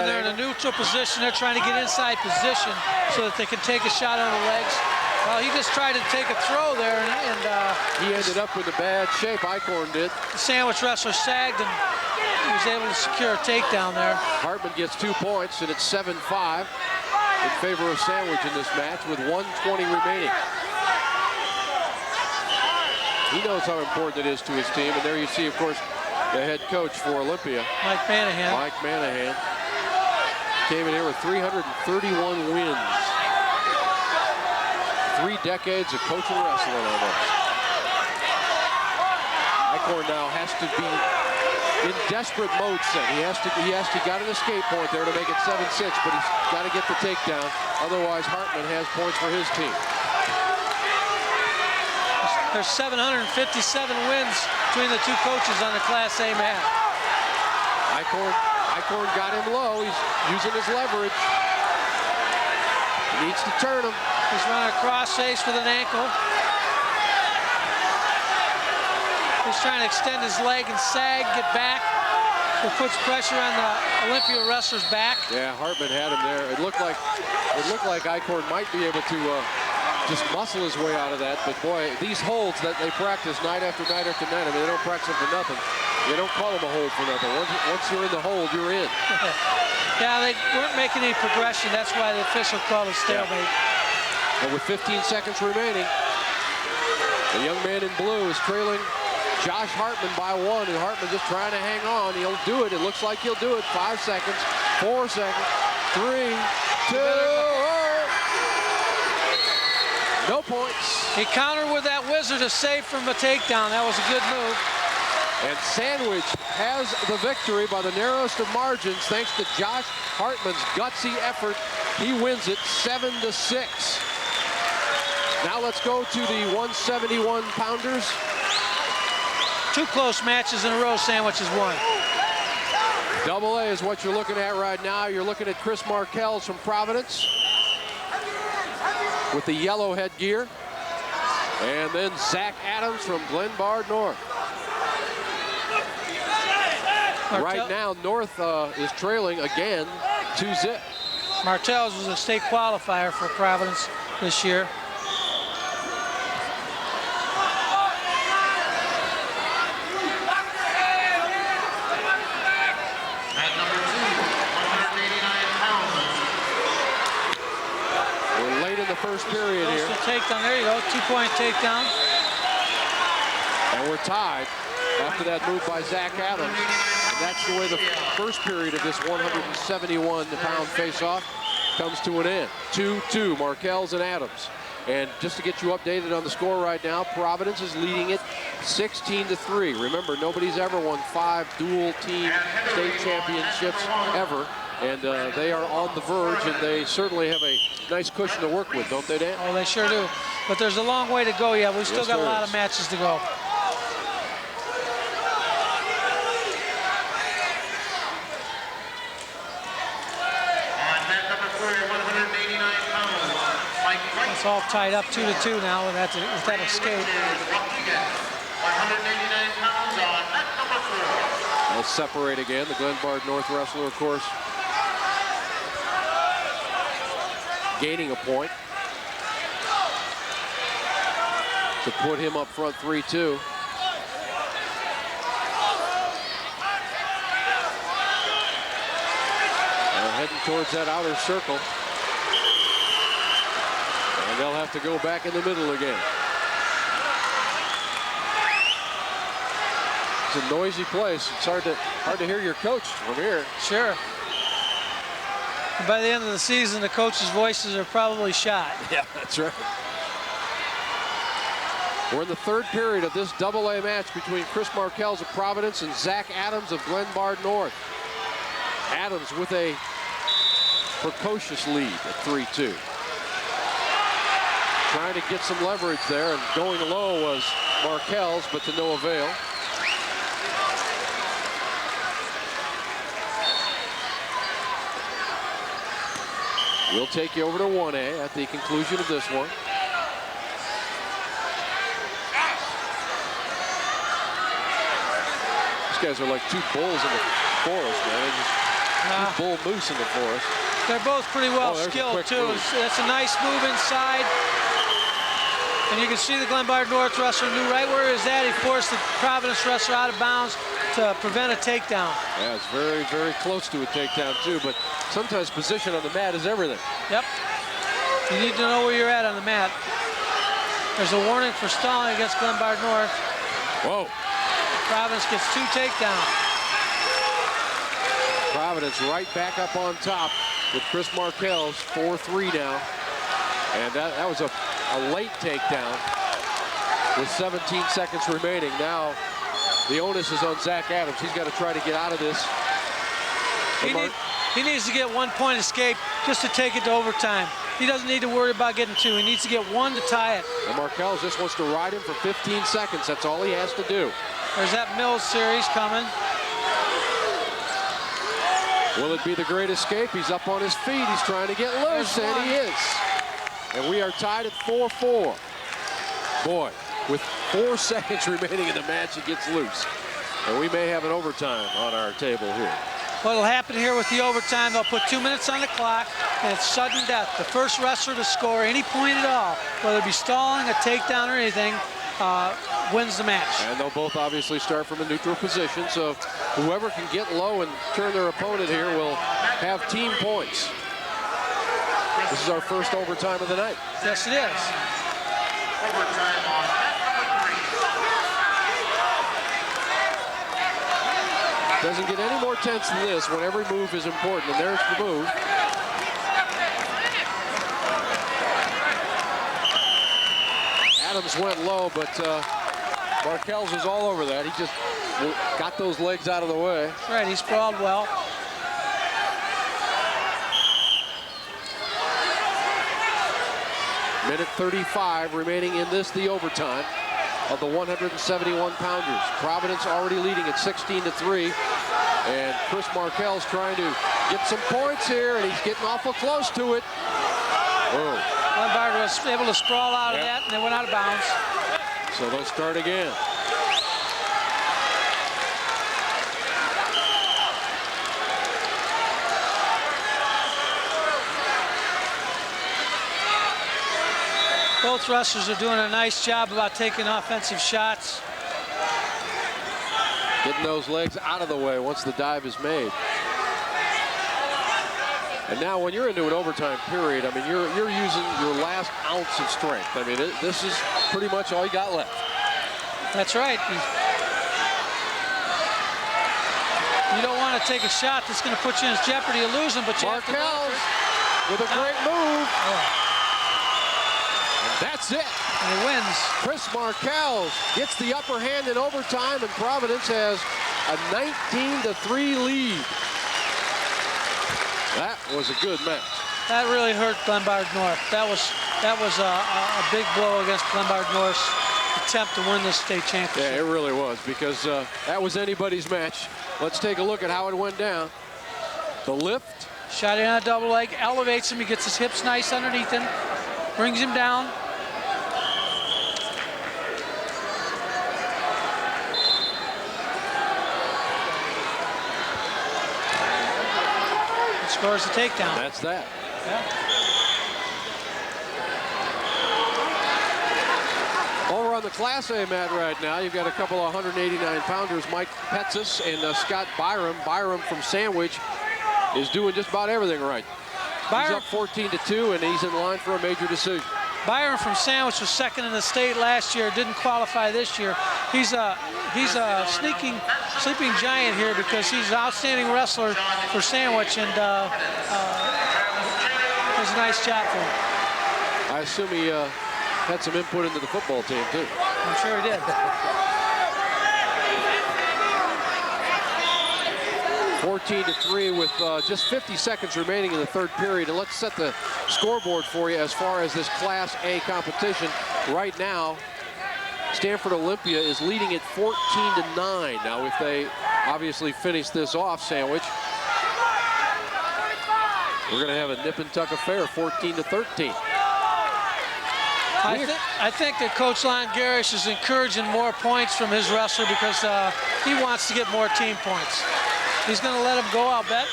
they're in a neutral position, they're trying to get inside position so that they can take a shot on the legs. Well, he just tried to take a throw there, and he ended up with a bad shape. Eichhorn did. The Sandwich wrestler sagged, and he was able to secure a takedown there. Hartman gets 2 points, and it's 7-5 in favor of Sandwich in this match with 1:20 remaining. He knows how important it is to his team, and there you see, of course, the head coach for Olympia, Mike Manahan. Mike Manahan came in here with 331 wins. 3 decades of coaching wrestling almost. Eichhorn now has to be in desperate mode set. He got an escape point there to make it 7-6, but he's got to get the takedown. Otherwise, Hartman has points for his team. There's 757 wins between the 2 coaches on the Class A mat. Eichhorn got him low. He's using his leverage. He needs to turn him. He's running a cross face with an ankle. He's trying to extend his leg and sag, get back. It puts pressure on the Olympia wrestler's back. Yeah, Hartman had him there. It looked like Eichhorn might be able to just muscle his way out of that. But boy, these holds that they practice night after night after night, I mean, they don't practice them for nothing. They don't call them a hold for nothing. Once you're in the hold, you're in. Yeah, they weren't making any progression. That's why the official called it stalemate. Yeah. And with 15 seconds remaining, the young man in blue is trailing Josh Hartman by 1, and Hartman just trying to hang on. He'll do it. It looks like he'll do it. 5 seconds, 4 seconds, 3, 2, 1. No points. He countered with that wizard to save from a takedown. That was a good move. And Sandwich has the victory by the narrowest of margins thanks to Josh Hartman's gutsy effort. He wins it 7-6. Now let's go to the 171 pounders. 2 close matches in a row, Sandwich has won. Double A is what you're looking at right now. You're looking at Chris Markells from Providence with the yellow headgear. And then Zach Adams from Glenbard North. Right now, North is trailing again 2-0. Martell's was a state qualifier for Providence this year. We're late in the first period here. Takedown. There you go. 2-point takedown. And we're tied after that move by Zach Adams. And that's the way the first period of this 171-pound face-off comes to an end. 2-2, Markells and Adams. And just to get you updated on the score right now, Providence is leading it 16-3. Remember, nobody's ever won 5 dual team state championships ever. And they are on the verge, and they certainly have a nice cushion to work with, don't they, Dan? Oh, they sure do. But there's a long way to go yet. We've still got a lot of matches to go. It's all tied up 2-2 now with that escape. 189 pounds on mat number 4. They'll separate again. The Glenbard North wrestler, of course, gaining a point to put him up front 3-2. They're heading towards that outer circle. And they'll have to go back in the middle again. It's a noisy place. It's hard to hear your coach from here. Sure. And by the end of the season, the coaches' voices are probably shot. Yeah, that's right. We're in the third period of this AA match between Chris Markells of Providence and Zach Adams of Glenbard North. Adams with a precocious lead at 3-2. Trying to get some leverage there, and going low was Markells, but to no avail. We'll take you over to 1A at the conclusion of this one. These guys are like two bulls in the forest, man. Just two bull moose in the forest. They're both pretty well skilled, too. That's a nice move inside. And you can see the Glenbard North wrestler knew right where he was at. He forced the Providence wrestler out of bounds to prevent a takedown. Yeah, it's very, very close to a takedown, too. But sometimes position on the mat is everything. Yep. You need to know where you're at on the mat. There's a warning for stalling against Glenbard North. Whoa. Providence gets 2 takedowns. Providence right back up on top with Chris Markells, 4-3 now. And that was a late takedown with 17 seconds remaining. Now the onus is on Zach Adams. He's got to try to get out of this. He needs to get 1 point escape just to take it to overtime. He doesn't need to worry about getting 2. He needs to get 1 to tie it. And Markells just wants to ride him for 15 seconds. That's all he has to do. There's that Mills series coming. Will it be the great escape? He's up on his feet. He's trying to get loose, and he is. And we are tied at 4-4. Boy, with 4 seconds remaining in the match, he gets loose. And we may have an overtime on our table here. What'll happen here with the overtime, they'll put 2 minutes on the clock, and it's sudden death. The first wrestler to score any point at all, whether it be stalling, a takedown, or anything, wins the match. And they'll both obviously start from a neutral position, so whoever can get low and turn their opponent here will have team points. This is our first overtime of the night. Yes, it is. Overtime on mat number 3. Doesn't get any more tense than this when every move is important, and there's the move. Adams went low, but Markells was all over that. He just got those legs out of the way. That's right, he sprawled well. Minute 35 remaining in this, the overtime of the 171-pounders. Providence already leading at 16-3. And Chris Markells trying to get some points here, and he's getting awful close to it. Oh. Glenbard was able to sprawl out of that, and they went out of bounds. So they'll start again. Both wrestlers are doing a nice job about taking offensive shots. Getting those legs out of the way once the dive is made. And now when you're into an overtime period, I mean, you're using your last ounce of strength. I mean, this is pretty much all you got left. That's right. You don't want to take a shot that's going to put you in jeopardy of losing, but you have to. Markells with a great move. That's it. And he wins. Chris Markells gets the upper hand in overtime, and Providence has a 19-3 lead. That was a good match. That really hurt Glenbard North. That was a big blow against Glenbard North's attempt to win this state championship. Yeah, it really was, because that was anybody's match. Let's take a look at how it went down. The lift. Shot in on a double leg, elevates him. He gets his hips nice underneath him, brings him down. Scores the takedown. That's that. Yeah. Over on the Class A mat right now, you've got a couple of 189-pounders, Mike Petsis and Scott Byram. Byram from Sandwich is doing just about everything right. Byram, he's up 14-2, and he's in line for a major decision. Byram from Sandwich was second in the state last year, didn't qualify this year. He's he's a sleeping giant here because he's an outstanding wrestler for Sandwich, and does a nice job for him. I assume he had some input into the football team, too. I'm sure he did. 14-3 with just 50 seconds remaining in the third period. And let's set the scoreboard for you as far as this Class A competition. Right now, Stanford Olympia is leading at 14-9. Now, if they obviously finish this off, Sandwich, we're going to have a nip and tuck affair, 14-13. I think that Coach Lon Garish is encouraging more points from his wrestler because he wants to get more team points. He's going to let him go, I'll bet.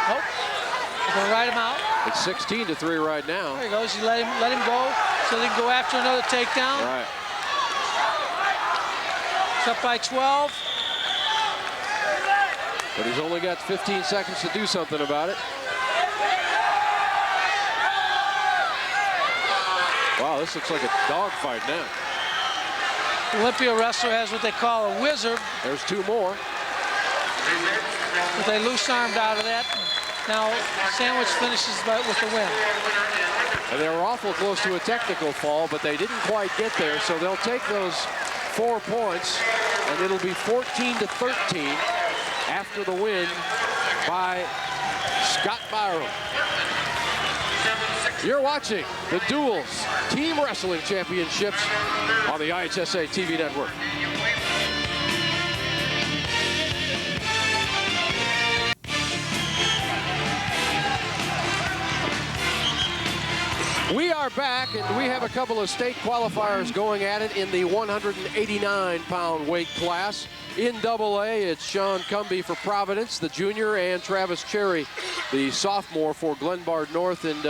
Nope. He's going to ride him out. It's 16-3 right now. There he goes. You let him go so they can go after another takedown. Right. It's up by 12. But he's only got 15 seconds to do something about it. Wow, this looks like a dogfight now. Olympia wrestler has what they call a wizard. There's two more. But they loose-armed out of that. Now, Sandwich finishes with the win. And they were awful close to a technical fall, but they didn't quite get there, so they'll take those 4 points, and it'll be 14-13 after the win by Scott Byram. You're watching the Duels Team Wrestling Championships on the IHSA TV network. We are back, and we have a couple of state qualifiers going at it in the 189-pound weight class. In AA, it's Sean Cumby for Providence, the junior, and Travis Cherry, the sophomore, for Glenbard North. And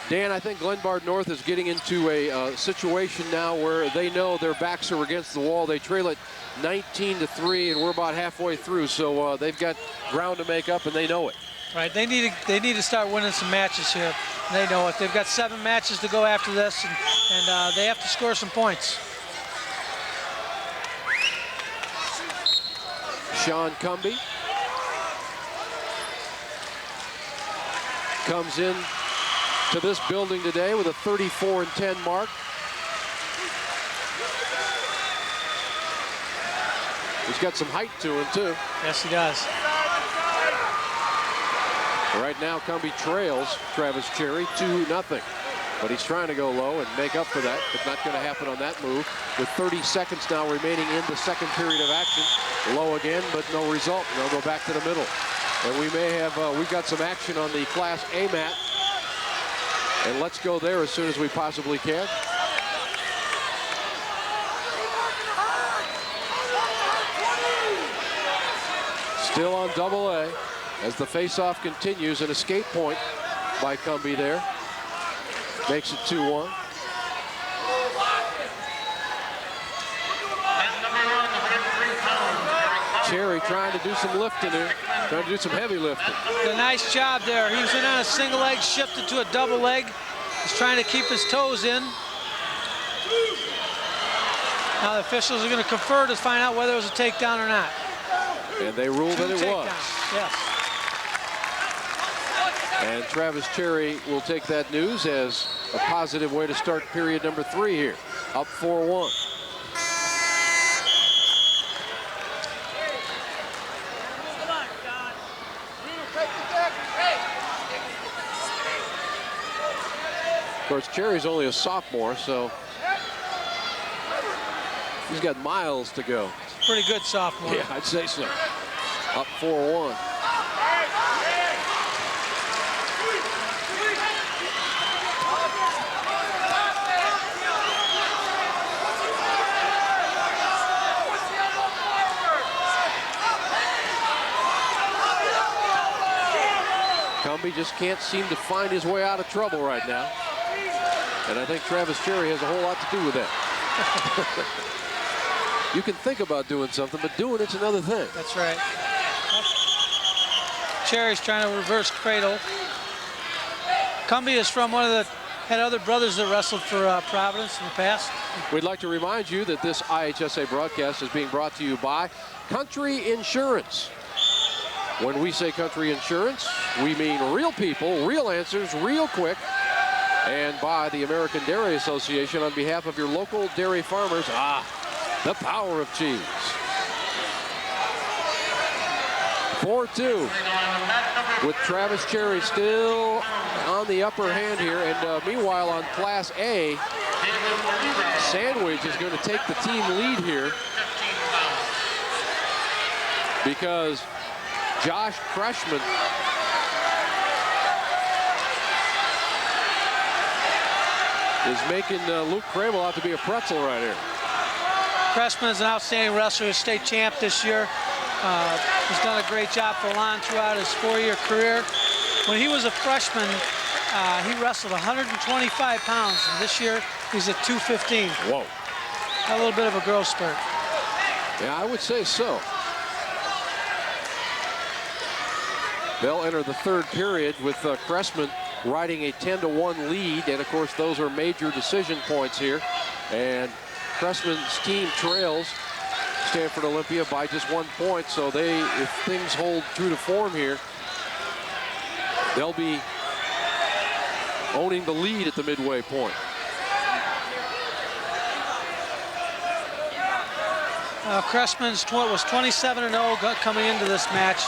Dan, I think Glenbard North is getting into a situation now where they know their backs are against the wall. They trail it 19-3, and we're about halfway through, so they've got ground to make up, and they know it. Right, they need to start winning some matches here. They know it. They've got 7 matches to go after this, and they have to score some points. Sean Cumby comes in to this building today with a 34-10 mark. He's got some height to him, too. Yes, he does. Right now, Cumby trails Travis Cherry 2-0. But he's trying to go low and make up for that, but not going to happen on that move. With 30 seconds now remaining in the second period of action. Low again, but no result. They'll go back to the middle. And we may have, we've got some action on the Class A mat. And let's go there as soon as we possibly can. Still on AA as the face-off continues. An escape point by Cumby there. Makes it 2-1. Cherry trying to do some lifting here. Trying to do some heavy lifting. A nice job there. He was in on a single leg, shifted to a double leg. He's trying to keep his toes in. Now the officials are going to confer to find out whether it was a takedown or not. And they ruled that it was. Yes. And Travis Cherry will take that news as a positive way to start period number 3 here. Up 4-1. Of course, Cherry's only a sophomore, so he's got miles to go. Pretty good sophomore. Yeah, I'd say so. Up 4-1. Cumby just can't seem to find his way out of trouble right now. And I think Travis Cherry has a whole lot to do with that. You can think about doing something, but doing it's another thing. That's right. Cherry's trying to reverse cradle. Cumby is from one of the Had other brothers that wrestled for Providence in the past. We'd like to remind you that this IHSA broadcast is being brought to you by Country Insurance. When we say Country Insurance, we mean real people, real answers, real quick. And by the American Dairy Association on behalf of your local dairy farmers. The power of cheese. 4-2 with Travis Cherry still on the upper hand here. And meanwhile on Class A, Sandwich is going to take the team lead here because Josh Kreshman is making Luke Crable out to be a pretzel right here. Kreshman is an outstanding wrestler, state champ this year. He's done a great job for Lon throughout his 4-year career. When he was a freshman, he wrestled 125 pounds, and this year he's at 215. Whoa. A little bit of a growth spurt. Yeah, I would say so. They'll enter the third period with Kreshman riding a 10-1 lead, and of course those are major decision points here. And Kreshman's team trails Stanford Olympia by just 1 point, so if things hold true to form here, they'll be owning the lead at the midway point. Kreshman's was 27-0 coming into this match.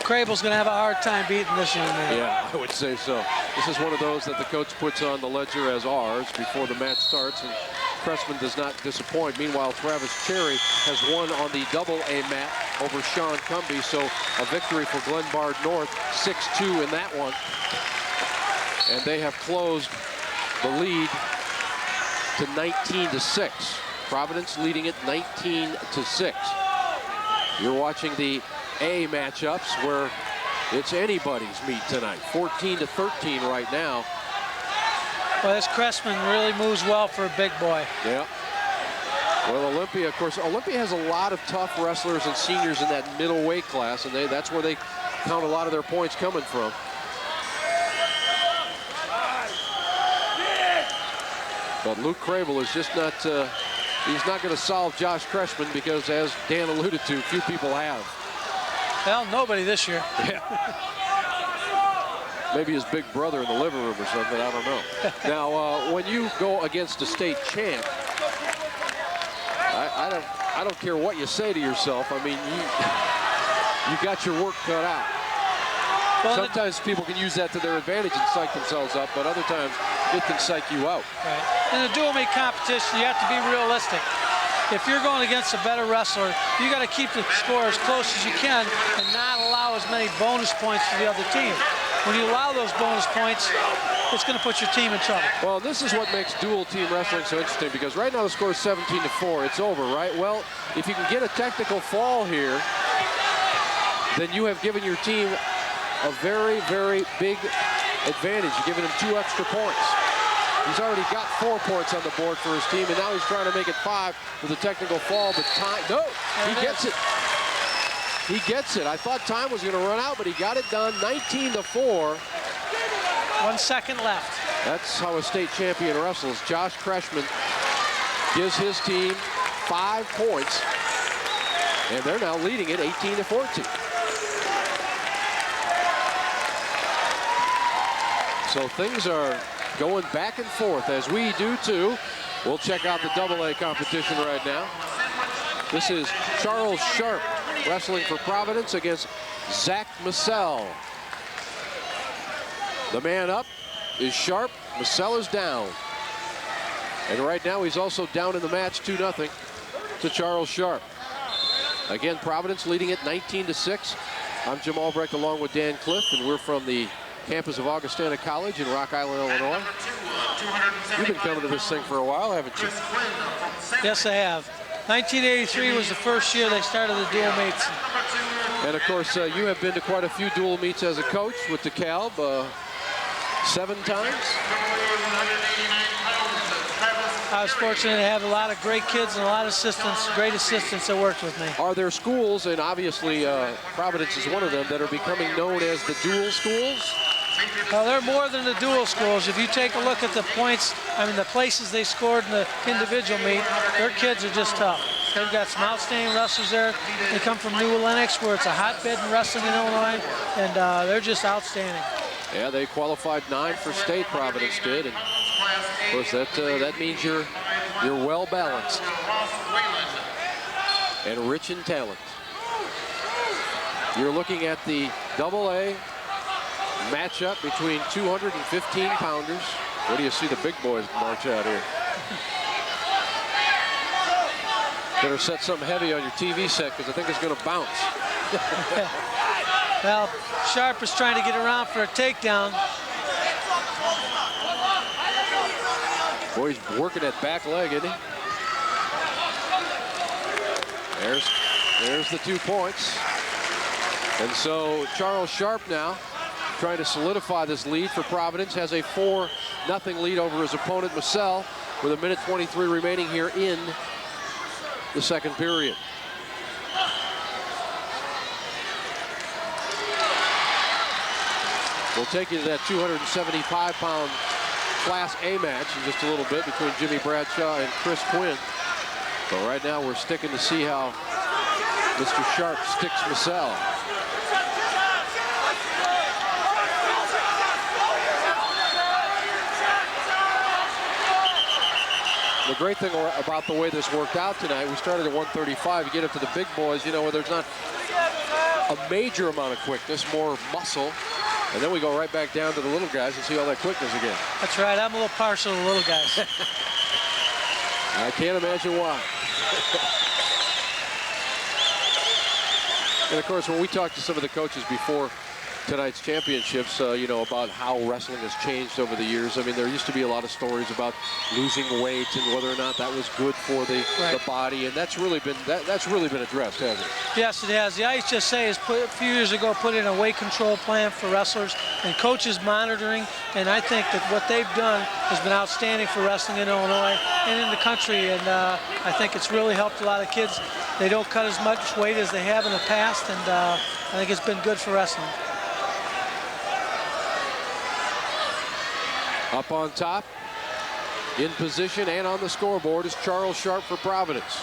Crable's going to have a hard time beating this young man. Yeah, I would say so. This is one of those that the coach puts on the ledger as ours before the match starts, and Kreshman does not disappoint. Meanwhile, Travis Cherry has won on the double-A mat over Sean Cumby, so a victory for Glenbard North, 6-2 in that one. And they have closed the lead to 19-6. Providence leading it 19-6. You're watching the A matchups where it's anybody's meet tonight. 14-13 right now. Well, this Kreshman really moves well for a big boy. Yeah. Well, Olympia, of course, Olympia has a lot of tough wrestlers and seniors in that middle weight class, and that's where they count a lot of their points coming from. But Luke Crable is just not, he's not going to solve Josh Kreshman because, as Dan alluded to, few people have. Well, nobody this year. Yeah. Maybe his big brother in the living room or something, I don't know. Now, when you go against a state champ, I don't care what you say to yourself. I mean, you got your work cut out. Well, sometimes people can use that to their advantage and psych themselves up, but other times it can psych you out. Right. In a dual meet competition, you have to be realistic. If you're going against a better wrestler, you got to keep the score as close as you can and not allow as many bonus points to the other team. When you allow those bonus points, it's going to put your team in trouble. Well, this is what makes dual team wrestling so interesting, because right now the score is 17-4. It's over, right? Well, if you can get a technical fall here, then you have given your team a very, very big advantage. You're giving him 2 extra points. He's already got 4 points on the board for his team, and now he's trying to make it 5 with a technical fall, but time, no, he gets it. He gets it. I thought time was going to run out, but he got it done, 19-4. 1 second left. That's how a state champion wrestles. Josh Kreshman gives his team 5 points, and they're now leading it 18-14. So things are going back and forth, as we do too. We'll check out the double-A competition right now. This is Charles Sharp wrestling for Providence against Zach Massell. The man up is Sharp. Massell is down. And right now he's also down in the match 2-0 to Charles Sharp. Again, Providence leading it 19-6. I'm Jim Albrecht along with Dan Cliff, and we're from the campus of Augustana College in Rock Island, Illinois. You've been coming to this thing for a while, haven't you? Yes, I have. 1983 was the first year they started the dual meets. And of course, you have been to quite a few dual meets as a coach with DeKalb, 7 times. I was fortunate to have a lot of great kids and a lot of assistants, great assistants that worked with me. Are there schools, and obviously Providence is one of them, that are becoming known as the dual schools? Well, they're more than the dual schools. If you take a look at the points, the places they scored in the individual meet, their kids are just tough. They've got some outstanding wrestlers there. They come from New Lenox, where it's a hotbed in wrestling in Illinois, and they're just outstanding. Yeah, they qualified 9 for state, Providence did, and of course that means you're well balanced and rich in talent. You're looking at the AA matchup between 215-pounders. Where do you see the big boys march out here? Better set something heavy on your TV set, because I think it's going to bounce. Well, Sharp is trying to get around for a takedown. Boy, he's working that back leg, isn't he? There's the 2 points. And so Charles Sharp now trying to solidify this lead for Providence, has a 4-0 lead over his opponent, Massell, with 1:23 remaining here in the second period. We'll take you to that 275-pound Class A match in just a little bit between Jimmy Bradshaw and Chris Quinn. But right now we're sticking to see how Mr. Sharp sticks Massell. The great thing about the way this worked out tonight, we started at 135. You get up to the big boys, where there's not a major amount of quickness, more muscle. And then we go right back down to the little guys and see all that quickness again. That's right. I'm a little partial to the little guys. I can't imagine why. And, of course, when we talked to some of the coaches before tonight's championships, about how wrestling has changed over the years. There used to be a lot of stories about losing weight and whether or not that was good for the body, and that's really been addressed, hasn't it? Yes, it has. The IHSA has a few years ago put in a weight control plan for wrestlers and coaches monitoring, and I think that what they've done has been outstanding for wrestling in Illinois and in the country, and I think it's really helped a lot of kids. They don't cut as much weight as they have in the past, and I think it's been good for wrestling. Up on top, in position and on the scoreboard is Charles Sharp for Providence.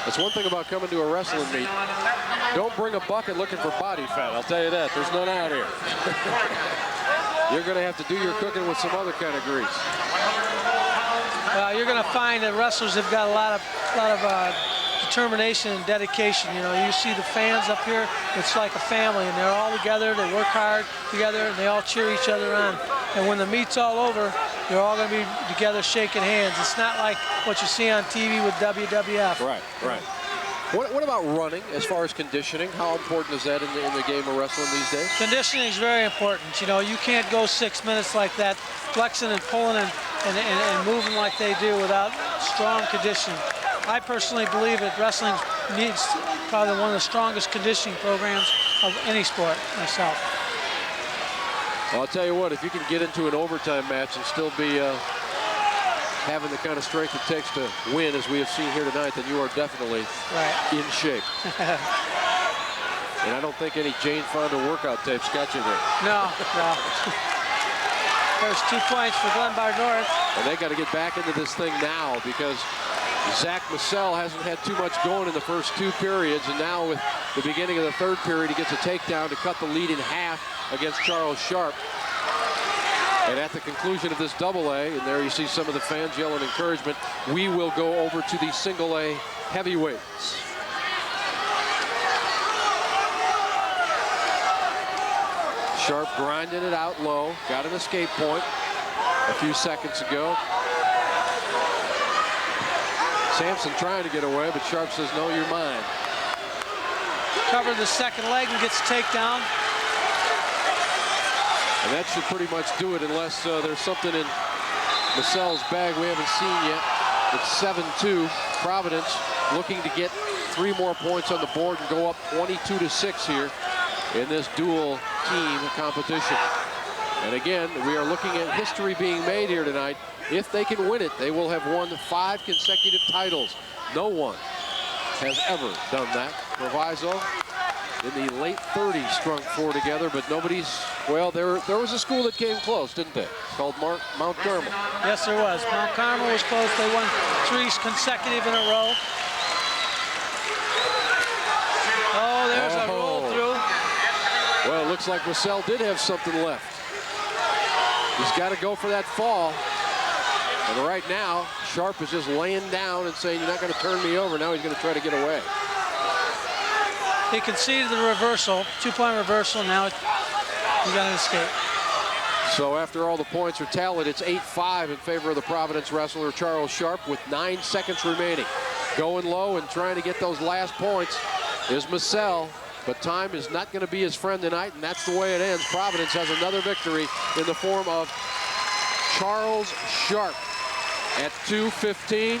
That's one thing about coming to a wrestling meet. Don't bring a bucket looking for body fat, I'll tell you that. There's none out here. You're going to have to do your cooking with some other kind of grease. You're going to find that wrestlers have got a lot of determination and dedication. You see the fans up here, it's like a family, and they're all together, they work hard together, and they all cheer each other on. And when the meet's all over, they're all going to be together shaking hands. It's not like what you see on TV with WWF. Right. What about running as far as conditioning? How important is that in the game of wrestling these days? Conditioning is very important. You can't go 6 minutes like that, flexing and pulling and moving like they do without strong conditioning. I personally believe that wrestling needs probably one of the strongest conditioning programs of any sport myself. Well, I'll tell you what, if you can get into an overtime match and still be having the kind of strength it takes to win, as we have seen here tonight, then you are definitely in shape. And I don't think any Jane Fonda workout tapes got you there. No. There's 2 points for Glenbard North. And they got to get back into this thing now, because Zach Massell hasn't had too much going in the first 2 periods, and now with the beginning of the third period, he gets a takedown to cut the lead in half against Charles Sharp. And at the conclusion of this AA, and there you see some of the fans yelling encouragement, we will go over to the single A heavyweights. Sharp grinding it out low, got an escape point a few seconds ago. Sampson trying to get away, but Sharp says, no, you're mine. Covered the second leg and gets a takedown. And that should pretty much do it, unless there's something in Massell's bag we haven't seen yet. It's 7-2. Providence looking to get 3 more points on the board and go up 22-6 here in this dual team competition. And again, we are looking at history being made here tonight. If they can win it, they will have won 5 consecutive titles. No one has ever done that. Proviso, in the late 30s strung 4 together, but nobody's, well, there was a school that came close, didn't they? Called Mount Carmel. Yes, there was. Mount Carmel was close. They won 3 consecutive in a row. Oh, there's a roll through. Well, it looks like Marcel did have something left. He's got to go for that fall. And right now, Sharp is just laying down and saying, you're not going to turn me over. Now he's going to try to get away. He conceded the reversal, 2-point reversal. Now he got an escape. So after all the points are tallied, it's 8-5 in favor of the Providence wrestler Charles Sharp with 9 seconds remaining. Going low and trying to get those last points is Marcel, but time is not going to be his friend tonight, and that's the way it ends. Providence has another victory in the form of Charles Sharp at 2:15.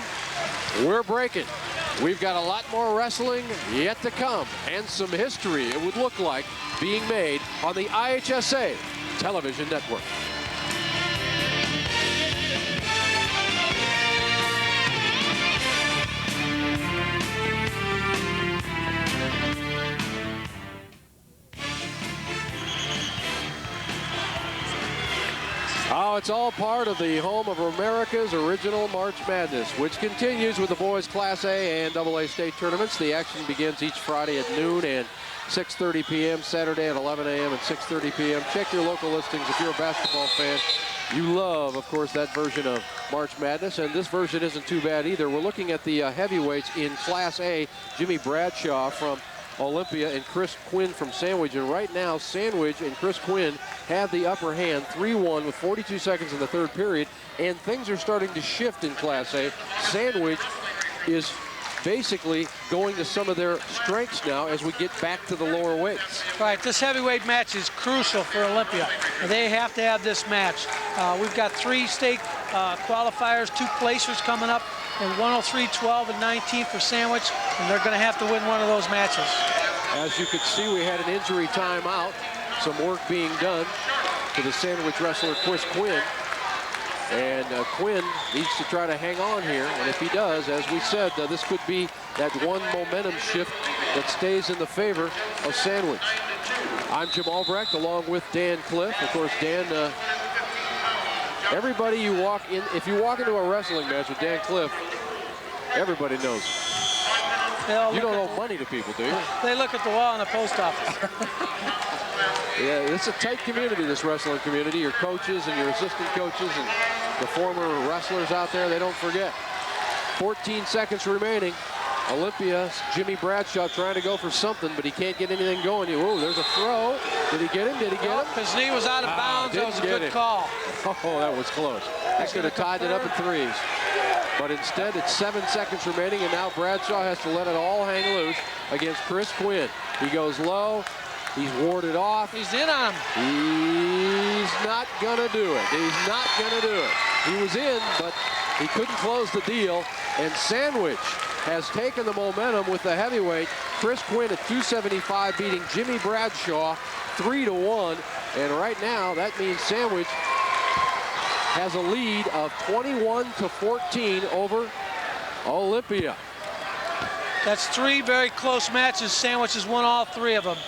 We're breaking. We've got a lot more wrestling yet to come, and some history, it would look like, being made on the IHSA television network. Oh, it's all part of the home of America's original March Madness, which continues with the boys' Class A and AA state tournaments. The action begins each Friday at noon and 6:30 p.m., Saturday at 11 a.m. and 6:30 p.m. Check your local listings if you're a basketball fan. You love, of course, that version of March Madness, and this version isn't too bad either. We're looking at the heavyweights in Class A. Jimmy Bradshaw from Olympia and Chris Quinn from Sandwich, and right now Sandwich and Chris Quinn have the upper hand 3-1 with 42 seconds in the third period, and things are starting to shift in Class A. Sandwich is basically going to some of their strengths now as we get back to the lower weights. Right, this heavyweight match is crucial for Olympia. They have to have this match. We've got 3 state qualifiers, 2 placers coming up, and 103, 12, and 19 for Sandwich, and they're going to have to win one of those matches. As you can see, we had an injury timeout. Some work being done to the Sandwich wrestler, Chris Quinn. And Quinn needs to try to hang on here, and if he does, as we said, this could be that one momentum shift that stays in the favor of Sandwich. I'm Jim Albrecht, along with Dan Cliff. Of course, Dan, everybody you walk in, if you walk into a wrestling match with Dan Cliff, everybody knows. You don't owe money to people, do you? They look at the wall in the post office. Yeah, it's a tight community, this wrestling community. Your coaches and your assistant coaches and the former wrestlers out there, they don't forget. 14 seconds remaining. Olympia's Jimmy Bradshaw trying to go for something, but he can't get anything going. Oh, there's a throw. Did he get him? Did he get him? His knee was out of bounds. That was a good call. Oh, that was close. That could have tied it up at 3s. But instead, it's 7 seconds remaining, and now Bradshaw has to let it all hang loose against Chris Quinn. He goes low. He's warded off. He's in on him. He's not going to do it. He's not going to do it. He was in, but he couldn't close the deal. And Sandwich has taken the momentum with the heavyweight. Chris Quinn at 275 beating Jimmy Bradshaw 3-1. And right now, that means Sandwich has a lead of 21-14 over Olympia. That's 3 very close matches. Sandwich has won all 3 of them.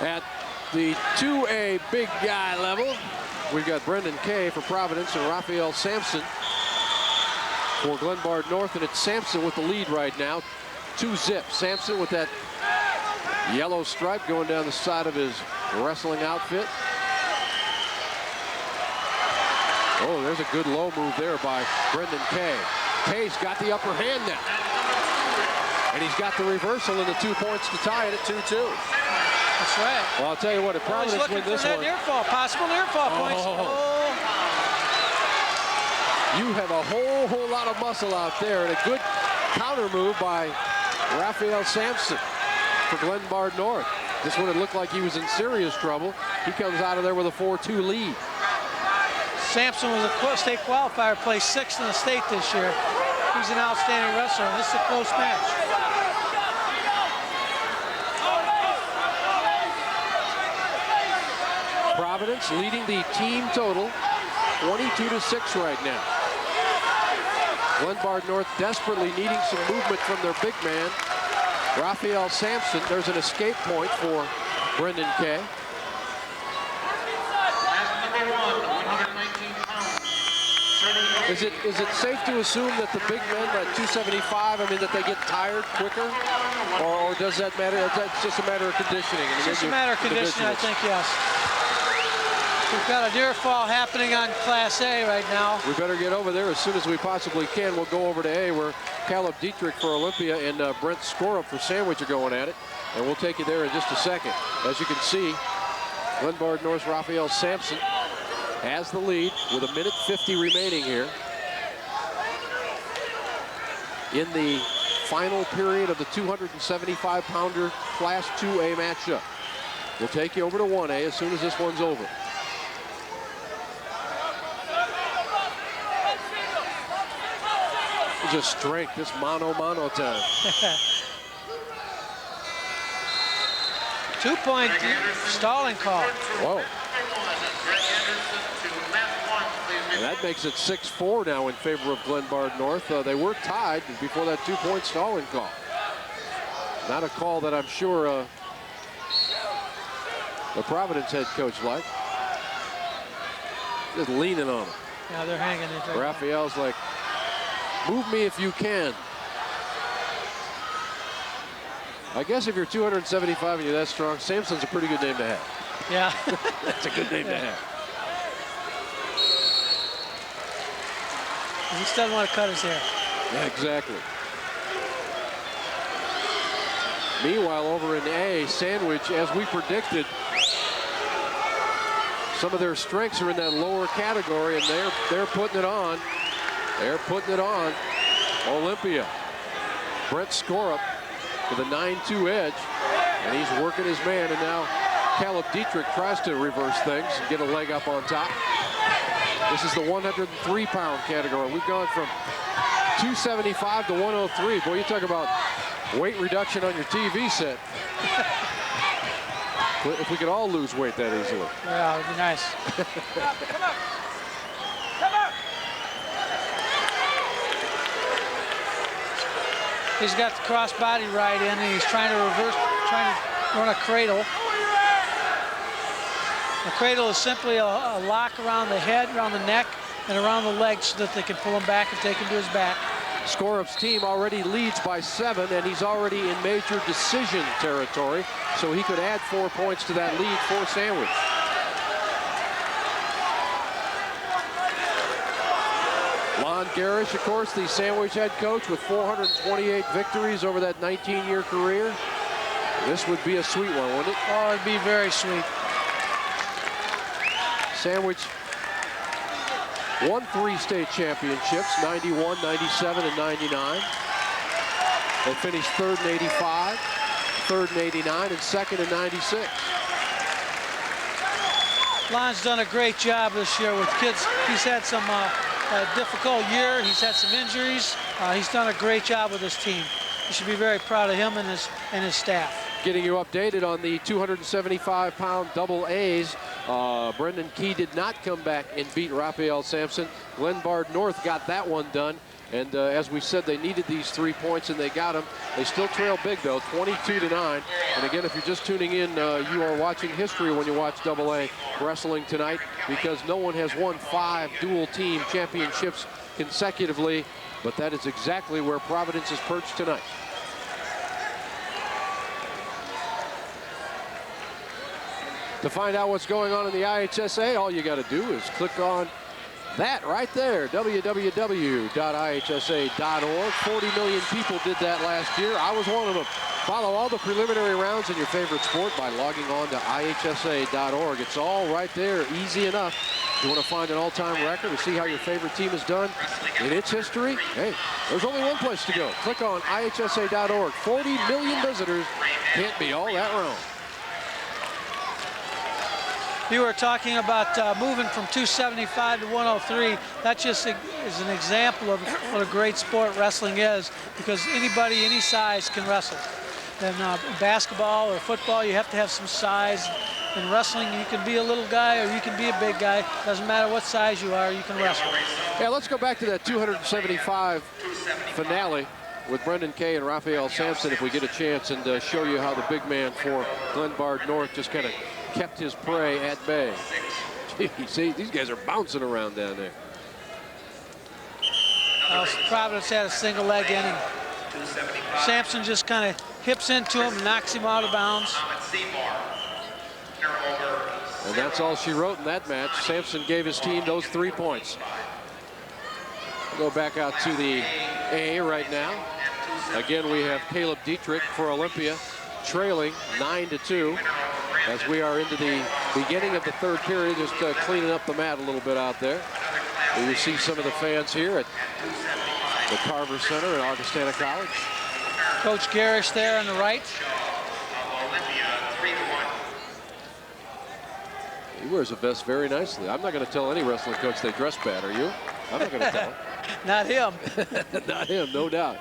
At the 2A big guy level, we've got Brendan Kay for Providence and Raphael Sampson for Glenbard North, and it's Sampson with the lead right now. 2-zip. Sampson with that yellow stripe going down the side of his wrestling outfit. Oh, there's a good low move there by Brendan Kay. Kay's got the upper hand now. And he's got the reversal and the 2 points to tie it at 2-2. That's right. Well, I'll tell you what, if Providence win this one. Near fall, possible near fall points. Oh. You have a whole lot of muscle out there, and a good counter move by Raphael Sampson for Glenbard North. This one, it looked like he was in serious trouble. He comes out of there with a 4-2 lead. Sampson was a state qualifier, placed 6th in the state this year. He's an outstanding wrestler, and this is a close match. Providence leading the team total 22-6 right now. Glenbard North desperately needing some movement from their big man. Raphael Sampson, there's an escape point for Brendan Kay. Number 1, 119 pounds. Is it safe to assume that the big men at 275, I mean, that they get tired quicker? Or does that matter? That's just a matter of conditioning? It's just a matter of conditioning, I think, yes. We've got a near fall happening on Class A right now. We better get over there as soon as we possibly can. We'll go over to A, where Caleb Dietrich for Olympia and Brent Skorup for Sandwich are going at it. And we'll take you there in just a second. As you can see, Glenbard North's Raphael Sampson has the lead with 1:50 remaining here in the final period of the 275-pounder Class 2A matchup. We'll take you over to 1A as soon as this one's over. Just strength, this mano time. 2-point stalling call. Whoa. And that makes it 6-4 now in favor of Glenbard North. They were tied before that 2-point stalling call. Not a call that I'm sure the Providence head coach liked. Just leaning on him. Yeah, they're hanging it. Raphael's like, move me if you can. I guess if you're 275 and you're that strong, Sampson's a pretty good name to have. Yeah. That's a good name to have. He just doesn't want to cut his hair. Yeah, exactly. Meanwhile, over in A, Sandwich, as we predicted, some of their strengths are in that lower category, and they're putting it on. They're putting it on. Olympia. Brent Skorup with a 9-2 edge, and he's working his man, and now Caleb Dietrich tries to reverse things and get a leg up on top. This is the 103-pound category. We've gone from 275 to 103. Boy, you talk about weight reduction on your TV set. If we could all lose weight that easily. Yeah, it would be nice. He's got the crossbody right in, and he's trying to reverse, trying to run a cradle. The cradle is simply a lock around the head, around the neck, and around the legs so that they can pull him back and take him to his back. Skorup's team already leads by 7, and he's already in major decision territory, so he could add 4 points to that lead for Sandwich. Lon Garish, of course, the Sandwich head coach with 428 victories over that 19-year career. This would be a sweet one, wouldn't it? Oh, it'd be very sweet. Sandwich won 3 state championships, 91, 97, and 99. They finished 3rd in 85, 3rd in 89, and 2nd in 96. Lon's done a great job this year with kids. He's had some difficult year. He's had some injuries. He's done a great job with his team. You should be very proud of him and his staff. Getting you updated on the 275-pound double A's. Brendan Key did not come back and beat Raphael Sampson. Glenbard North got that one done. And as we said, they needed these 3 points, and they got them. They still trail big, though, 22-9. And again, if you're just tuning in, you are watching history when you watch AA wrestling tonight, because no one has won 5 dual team championships consecutively. But that is exactly where Providence is perched tonight. To find out what's going on in the IHSA, all you got to do is click on that right there, www.ihsa.org. 40 million people did that last year. I was one of them. Follow all the preliminary rounds in your favorite sport by logging on to IHSA.org. It's all right there, easy enough. If you want to find an all-time record or see how your favorite team has done in its history, hey, there's only one place to go. Click on IHSA.org. 40 million visitors. Can't be all that wrong. You were talking about moving from 275 to 103. That just is an example of what a great sport wrestling is, because anybody, any size can wrestle. And basketball or football, you have to have some size. In wrestling, you can be a little guy or you can be a big guy. Doesn't matter what size you are, you can wrestle. Yeah, let's go back to that 275 finale. with Brendan Kay and Raphael Sampson if we get a chance and show you how the big man for Glenbard North just kind of kept his prey at bay. Gee, see, these guys are bouncing around down there. Providence had a single leg in, and Sampson just kind of hips into him and knocks him out of bounds. And that's all she wrote in that match. Sampson gave his team those 3 points. We'll go back out to the A right now. Again, we have Caleb Dietrich for Olympia trailing 9-2 as we are into the beginning of the third period, just cleaning up the mat a little bit out there. We see some of the fans here at the Carver Center at Augustana College. Coach Garish there on the right. He wears a vest very nicely. I'm not going to tell any wrestling coach they dress bad, are you? I'm not going to tell him. Not him. Not him, no doubt.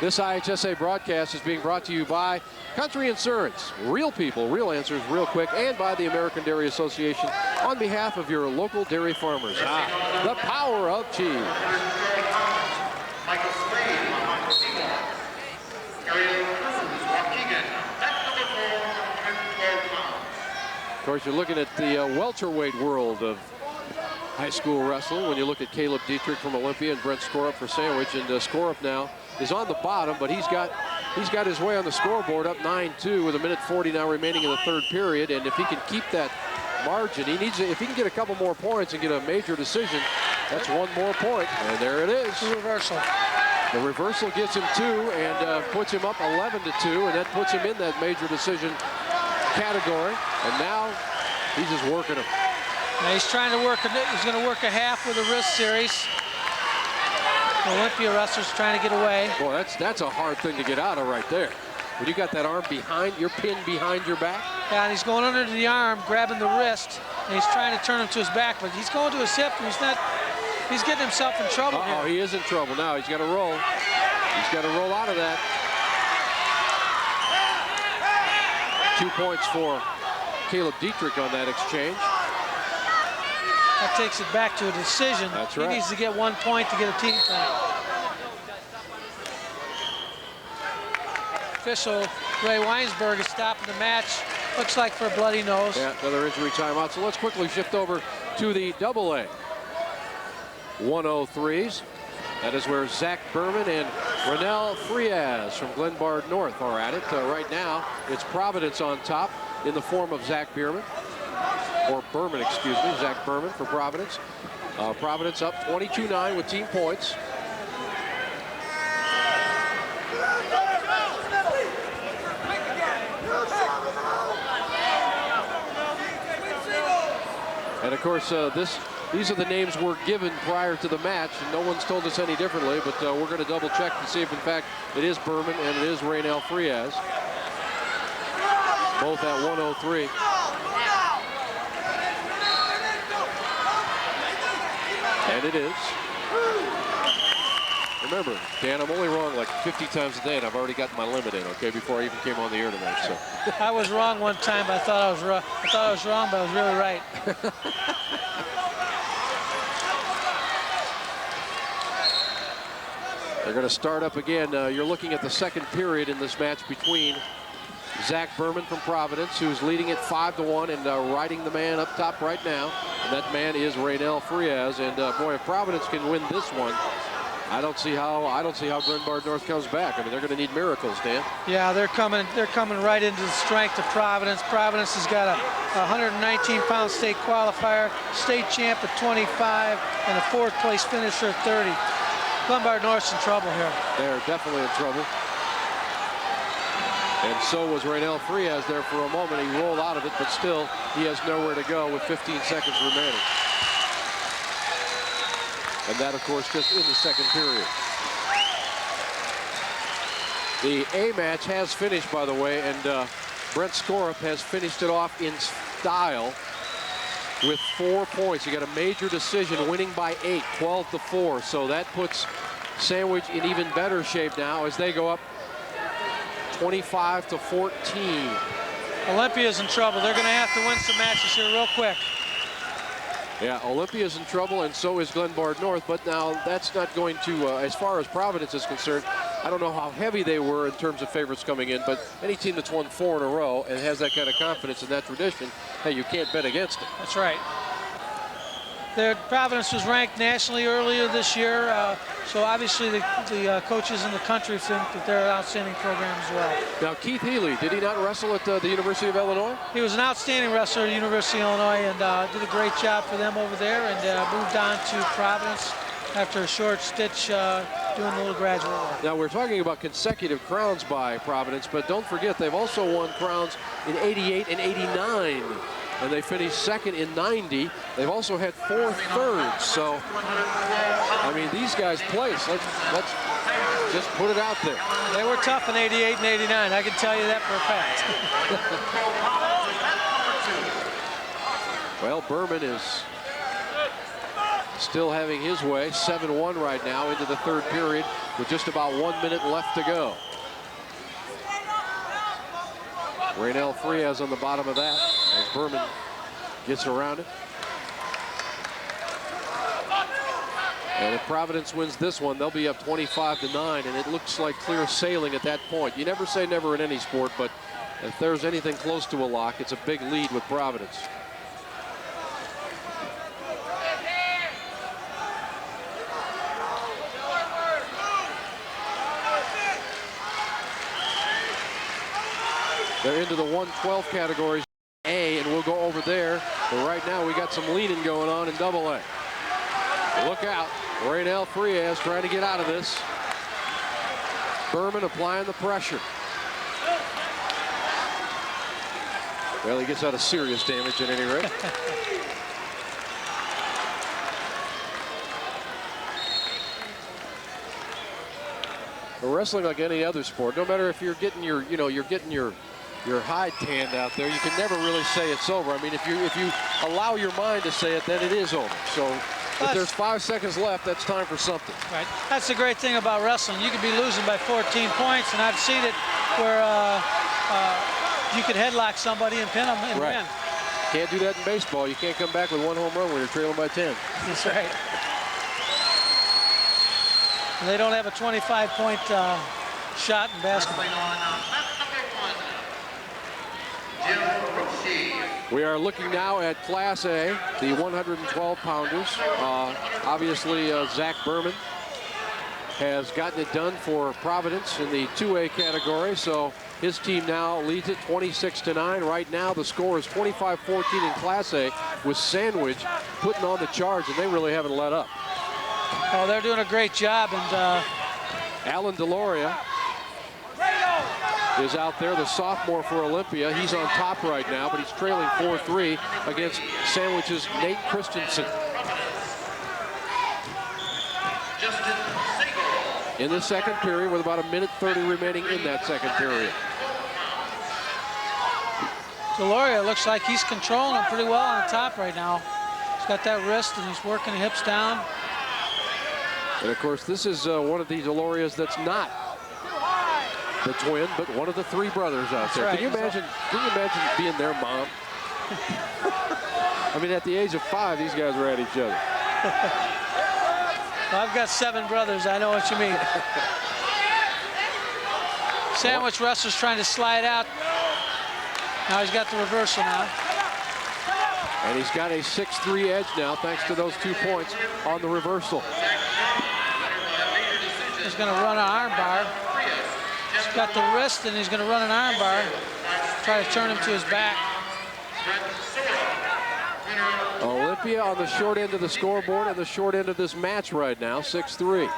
This IHSA broadcast is being brought to you by Country Insurance. Real people, real answers, real quick, and by the American Dairy Association on behalf of your local dairy farmers. The power of cheese. Michael Spade, Michael Seymour. Ariel Cruz, Waukegan. That's number 4, 112 pounds. Of course, you're looking at the welterweight world of high school wrestling when you look at Caleb Dietrich from Olympia and Brent Skorup for Sandwich. And Skorup now is on the bottom, but he's got his way on the scoreboard up 9-2 with 1:40 now remaining in the third period. And if he can keep that margin, if he can get a couple more points and get a major decision, that's one more point. And there it is. The reversal. The reversal gets him 2 and puts him up 11-2, and that puts him in that major decision category. And now he's just working him. Now he's trying to work. He's going to work a half with a wrist series. Olympia wrestlers trying to get away. Boy, that's a hard thing to get out of right there. When you got that arm behind, your pin behind your back. Yeah, and he's going under the arm, grabbing the wrist, and he's trying to turn him to his back, but he's going to his hip, and he's getting himself in trouble here. Oh, he is in trouble now. He's got to roll. He's got to roll out of that. 2 points for Caleb Dietrich on that exchange. That takes it back to a decision. That's right. He needs to get 1 point to get a team point. Official Ray Weinsberg is stopping the match. Looks like for a bloody nose. Yeah, another injury timeout. So let's quickly shift over to the AA 103s. That is where Zach Berman and Reynolds Frias from Glenbard North are at it. Right now, it's Providence on top in the form of Zach Berman. Or Berman, excuse me, Zach Berman for Providence. Providence up 22-9 with team points. And of course, these are the names we're given prior to the match, and no one's told us any differently, but we're going to double check to see if in fact it is Berman and it is Reynolds Frias. Both at 103. And it is. Remember, Dan, I'm only wrong like 50 times a day, and I've already got my limit in, okay, before I even came on the air tonight. So I was wrong one time, but I thought I was wrong. I thought I was wrong, but I was really right. They're going to start up again. You're looking at the second period in this match between Zach Berman from Providence, who's leading it 5-1 and riding the man up top right now. And that man is Reynolds Frias. And boy, if Providence can win this one, I don't see how Glenbard North comes back. I mean, they're going to need miracles, Dan. Yeah, they're coming right into the strength of Providence. Providence has got a 119-pound state qualifier, state champ at 25, and a fourth-place finisher at 30. Glenbard North's in trouble here. They're definitely in trouble. And so was Reynolds Frias there for a moment. He rolled out of it, but still, he has nowhere to go with 15 seconds remaining. And that, of course, just in the second period. The A match has finished, by the way, and Brent Skorup has finished it off in style with 4 points. He got a major decision, winning by 8, 12-4. So that puts Sandwich in even better shape now as they go up 25-14. Olympia's in trouble. They're going to have to win some matches here real quick. Yeah, Olympia's in trouble, and so is Glenbard North. But now that's not going to, as far as Providence is concerned, I don't know how heavy they were in terms of favorites coming in, but any team that's won 4 in a row and has that kind of confidence in that tradition, hey, you can't bet against it. That's right. Providence was ranked nationally earlier this year, so obviously the coaches in the country think that they're an outstanding program as well. Now, Keith Healy, did he not wrestle at the University of Illinois? He was an outstanding wrestler at the University of Illinois and did a great job for them over there, and moved on to Providence after a short stitch doing a little graduate work. Now, we're talking about consecutive crowns by Providence, but don't forget they've also won crowns in '88 and '89. And they finished second in '90. They've also had 4 thirds. So, I mean, these guys place. Let's just put it out there. They were tough in '88 and '89. I can tell you that for a fact. Well, Berman is still having his way. 7-1 right now into the 3rd period with just about 1 minute left to go. Reynolds Frias on the bottom of that as Berman gets around it. And if Providence wins this one, they'll be up 25-9, and it looks like clear sailing at that point. You never say never in any sport, but if there's anything close to a lock, it's a big lead with Providence. They're into the 112 categories, A, and we'll go over there. But right now, we got some leaning going on in AA. Look out. Reynolds Frias trying to get out of this. Berman applying the pressure. Well, he gets out of serious damage at any rate. But wrestling, like any other sport, no matter if you're getting your, you're getting your hide tanned out there, you can never really say it's over. I mean, if you allow your mind to say it, then it is over. So if there's 5 seconds left, that's time for something. Right. That's the great thing about wrestling. You could be losing by 14 points, and I've seen it where you could headlock somebody and pin them and win. Can't do that in baseball. You can't come back with 1 home run when you're trailing by 10. That's right. And they don't have a 25-point shot in basketball. We are looking now at Class A, the 112-pounders. Obviously, Zach Berman has gotten it done for Providence in the 2A category, so his team now leads it 26-9. Right now, the score is 25-14 in Class A, with Sandwich putting on the charge, and they really haven't let up. Oh, they're doing a great job, and Alan DeLoria is out there, the sophomore for Olympia. He's on top right now, but he's trailing 4-3 against Sandwich's Nate Christensen. In the 2nd period, with about 1:30 remaining in that 2nd period. DeLoria looks like he's controlling him pretty well on the top right now. He's got that wrist, and he's working the hips down. And of course, this is one of the DeLorias that's not the twin, but one of the 3 brothers out there. Right. Can you imagine being their mom? I mean, at the age of 5, these guys were at each other. Well, I've got 7 brothers. I know what you mean. Sandwich wrestler's trying to slide out. Now he's got the reversal now. And he's got a 6-3 edge now, thanks to those 2 points on the reversal. He's going to run an arm bar. He's got the wrist, and he's going to run an arm bar. Try to turn him to his back. Olympia on the short end of the scoreboard and the short end of this match right now, 6-3.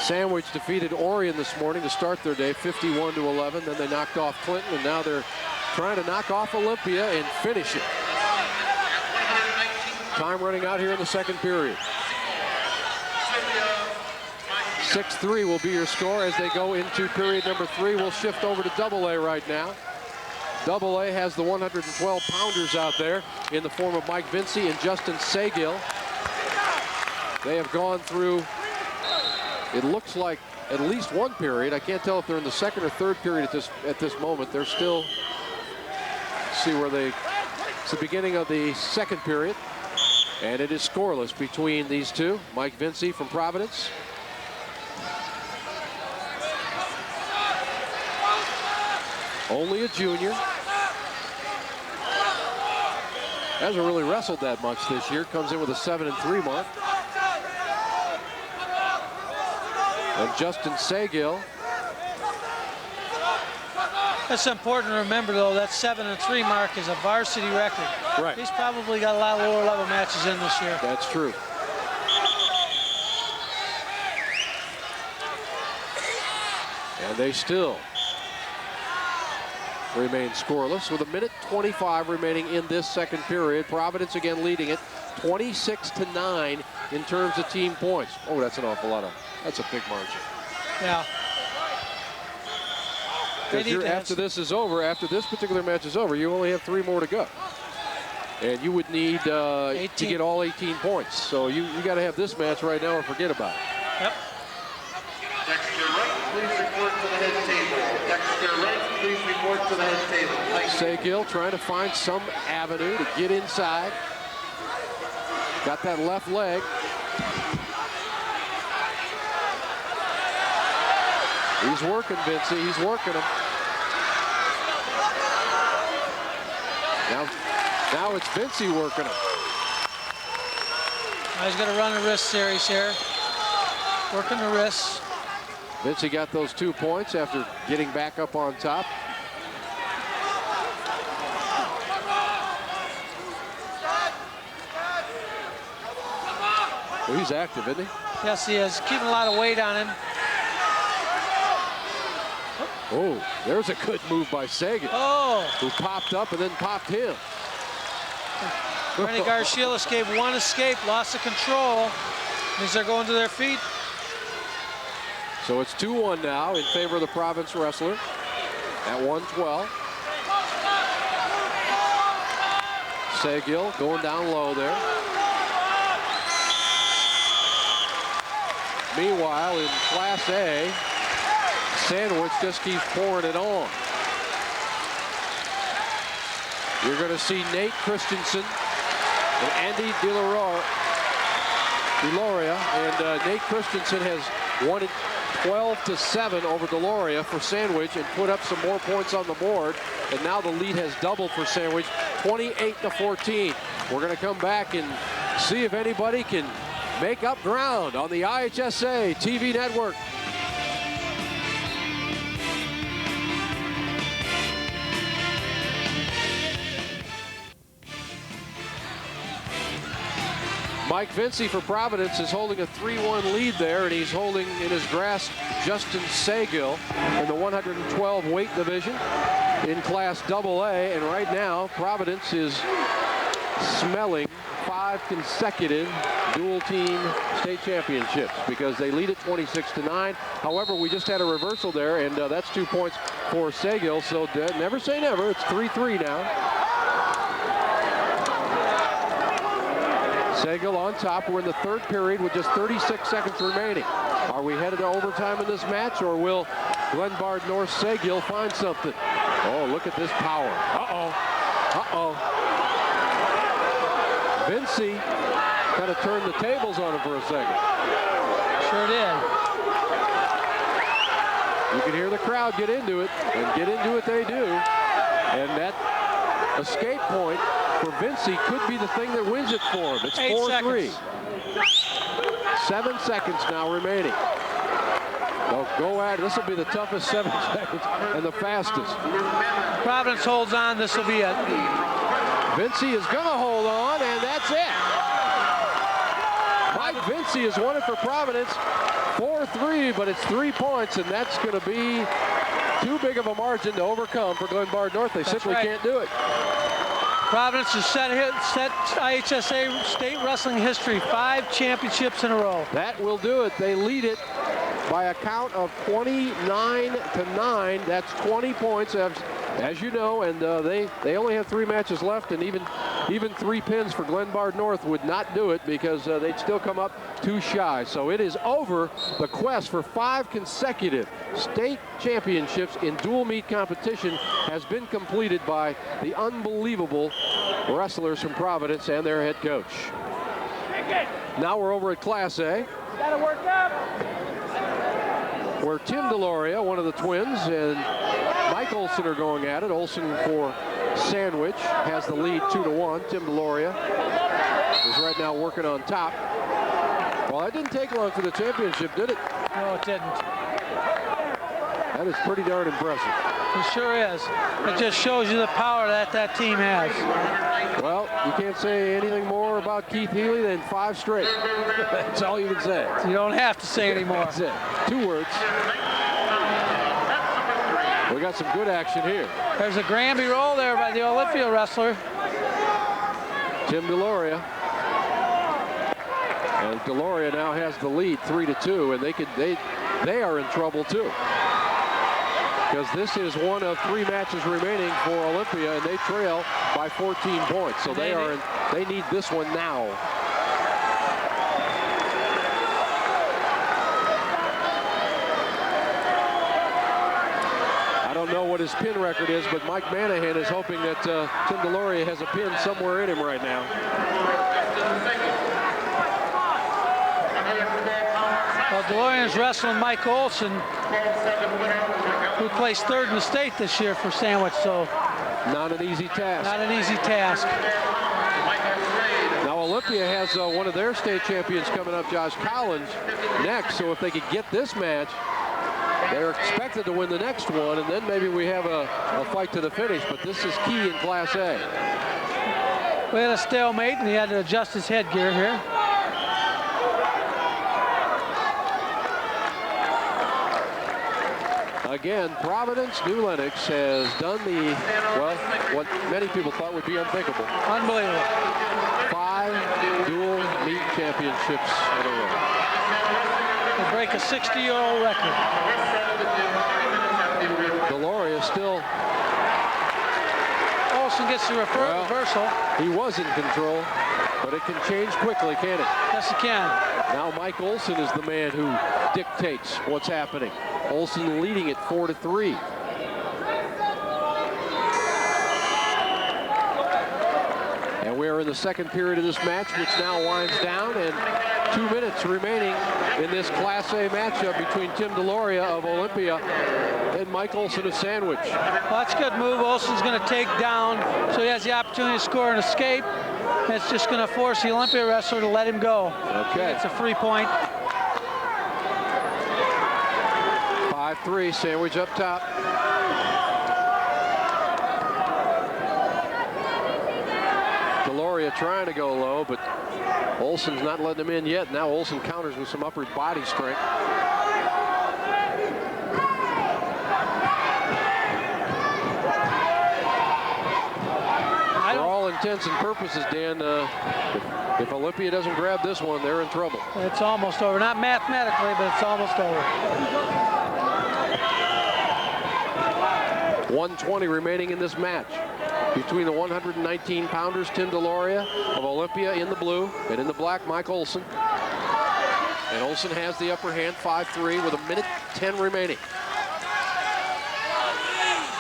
Sandwich defeated Orion this morning to start their day, 51-11. Then they knocked off Clinton, and now they're trying to knock off Olympia and finish it. Time running out here in the 2nd period. 6-3 will be your score as they go into period number 3. We'll shift over to AA right now. Double A has the 112-pounders out there in the form of Mike Vincey and Justin Seguel. They have gone through, it looks like, at least one period. I can't tell if they're in the second or third period at this moment. They're still, see where they, it's the beginning of the second period. And it is scoreless between these two. Mike Vincey from Providence. Only a junior. Hasn't really wrestled that much this year. Comes in with a 7-3 mark. And Justin Seguel. It's important to remember, though, that 7-3 mark is a varsity record. Right. He's probably got a lot of lower level matches in this year. That's true. And they still remain scoreless with 1:25 remaining in this second period. Providence again leading it 26-9 in terms of team points. Oh, that's an awful lot of, that's a big margin. Yeah. Because after this is over, after this particular match is over, you only have 3 more to go. And you would need to get all 18 points. So you got to have this match right now or forget about it. Yep. Dexter Wright, please report to the head table. Dexter Wright, please report to the head table. Seguel trying to find some avenue to get inside. Got that left leg. He's working, Vincey. He's working him. Now it's Vincey working him. He's going to run a wrist series here. Working the wrists. Vincey got those 2 points after getting back up on top. Well, he's active, isn't he? Yes, he is. Keeping a lot of weight on him. Oh, there's a good move by Seguel. Oh. Who popped up and then popped him. Rennie Garcilas gave one escape, lost the control. Means they're going to their feet. So it's 2-1 now in favor of the Province wrestler at 112. Seguel going down low there. Meanwhile, in Class A, Sandwich just keeps pouring it on. You're going to see Nate Christensen and Andy DeLoria. And Nate Christensen has won it 12-7 over DeLoria for Sandwich and put up some more points on the board. And now the lead has doubled for Sandwich, 28-14. We're going to come back and see if anybody can make up ground on the IHSA TV network. Mike Vincey for Providence is holding a 3-1 lead there, and he's holding in his grasp Justin Seguel in the 112 weight division in Class AA. And right now, Providence is smelling 5 consecutive dual team state championships because they lead it 26-9. However, we just had a reversal there, and that's 2 points for Seguel. So never say never. It's 3-3 now. Seguel on top. We're in the third period with just 36 seconds remaining. Are we headed to overtime in this match, or will Glenbard North Seguel find something? Oh, look at this power. Uh-oh. Uh-oh. Vincey kind of turned the tables on him for a second. Sure did. You can hear the crowd get into it, and get into it they do. And that escape point for Vincey could be the thing that wins it for him. It's 4-3. 7 seconds now remaining. They'll go at it. This will be the toughest 7 seconds and the fastest. Providence holds on. This will be it. Vincey is going to hold on, and that's it. Mike Vincey has won it for Providence. 4-3, but it's 3 points, and that's going to be too big of a margin to overcome for Glenbard North. They simply can't do it. Providence has set IHSA state wrestling history 5 championships in a row. That will do it. They lead it by a count of 29-9. That's 20 points As you know, and they only have 3 matches left, and even 3 pins for Glenbard North would not do it because they'd still come up 2 shy. So it is over. The quest for 5 consecutive state championships in dual meet competition has been completed by the unbelievable wrestlers from Providence and their head coach. Now we're over at Class A, where Tim DeLoria, one of the twins, and Mike Olson are going at it. Olson for Sandwich has the lead 2-1. Tim DeLoria is right now working on top. Well, that didn't take long for the championship, did it? No, it didn't. That is pretty darn impressive. It sure is. It just shows you the power that team has. Well, you can't say anything more about Keith Healy than 5 straight. That's all you can say. You don't have to say anymore. That's it. 2 words. We got some good action here. There's a Granby roll there by the Olympia wrestler. Tim DeLoria. And DeLoria now has the lead 3-2, and they are in trouble too. Because this is one of 3 matches remaining for Olympia, and they trail by 14 points. So they need this one now. I don't know what his pin record is, but Mike Manahan is hoping that Tim DeLoria has a pin somewhere in him right now. Well, DeLorean's wrestling Mike Olson, who placed 3rd in the state this year for Sandwich, so not an easy task. Not an easy task. Now Olympia has one of their state champions coming up, Josh Collins, next. So if they could get this match, they're expected to win the next one, and then maybe we have a fight to the finish. But this is key in Class A. We had a stalemate, and he had to adjust his headgear here. Again, Providence New Lenox has done what many people thought would be unthinkable. Unbelievable. 5 dual meet championships in a row. They break a 60-year-old record. DeLoria still. Olson gets the reversal. He was in control, but it can change quickly, can't it? Yes, it can. Now Mike Olson is the man who dictates what's happening. Olson leading it 4-3. And we're in the second period of this match, which now winds down, and 2 minutes remaining in this Class A matchup between Tim DeLoria of Olympia and Mike Olson of Sandwich. Well, that's a good move. Olson's going to take down, so he has the opportunity to score an escape. It's just going to force the Olympia wrestler to let him go. Okay. It's a free point. 5-3, Sandwich up top. DeLoria trying to go low, but Olson's not letting him in yet. Now Olson counters with some upward body strength. For all intents and purposes, Dan, if Olympia doesn't grab this one, they're in trouble. It's almost over. Not mathematically, but it's almost over. 1:20 remaining in this match between the 119-pounders, Tim DeLoria of Olympia in the blue, and in the black, Mike Olson. And Olson has the upper hand, 5-3, with 1:10 remaining.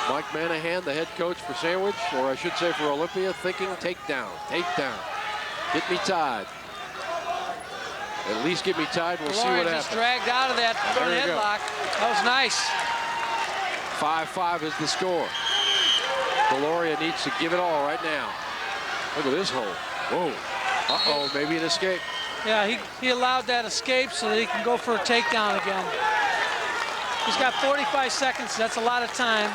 Mike Manahan, the head coach for Sandwich, or I should say for Olympia, thinking takedown, takedown. Get me tied. At least get me tied. We'll see what happens. Just dragged out of that front headlock. That was nice. 5-5 is the score. DeLoria needs to give it all right now. Look at this hole. Whoa. Uh-oh, maybe an escape. Yeah, he allowed that escape so that he can go for a takedown again. He's got 45 seconds. That's a lot of time.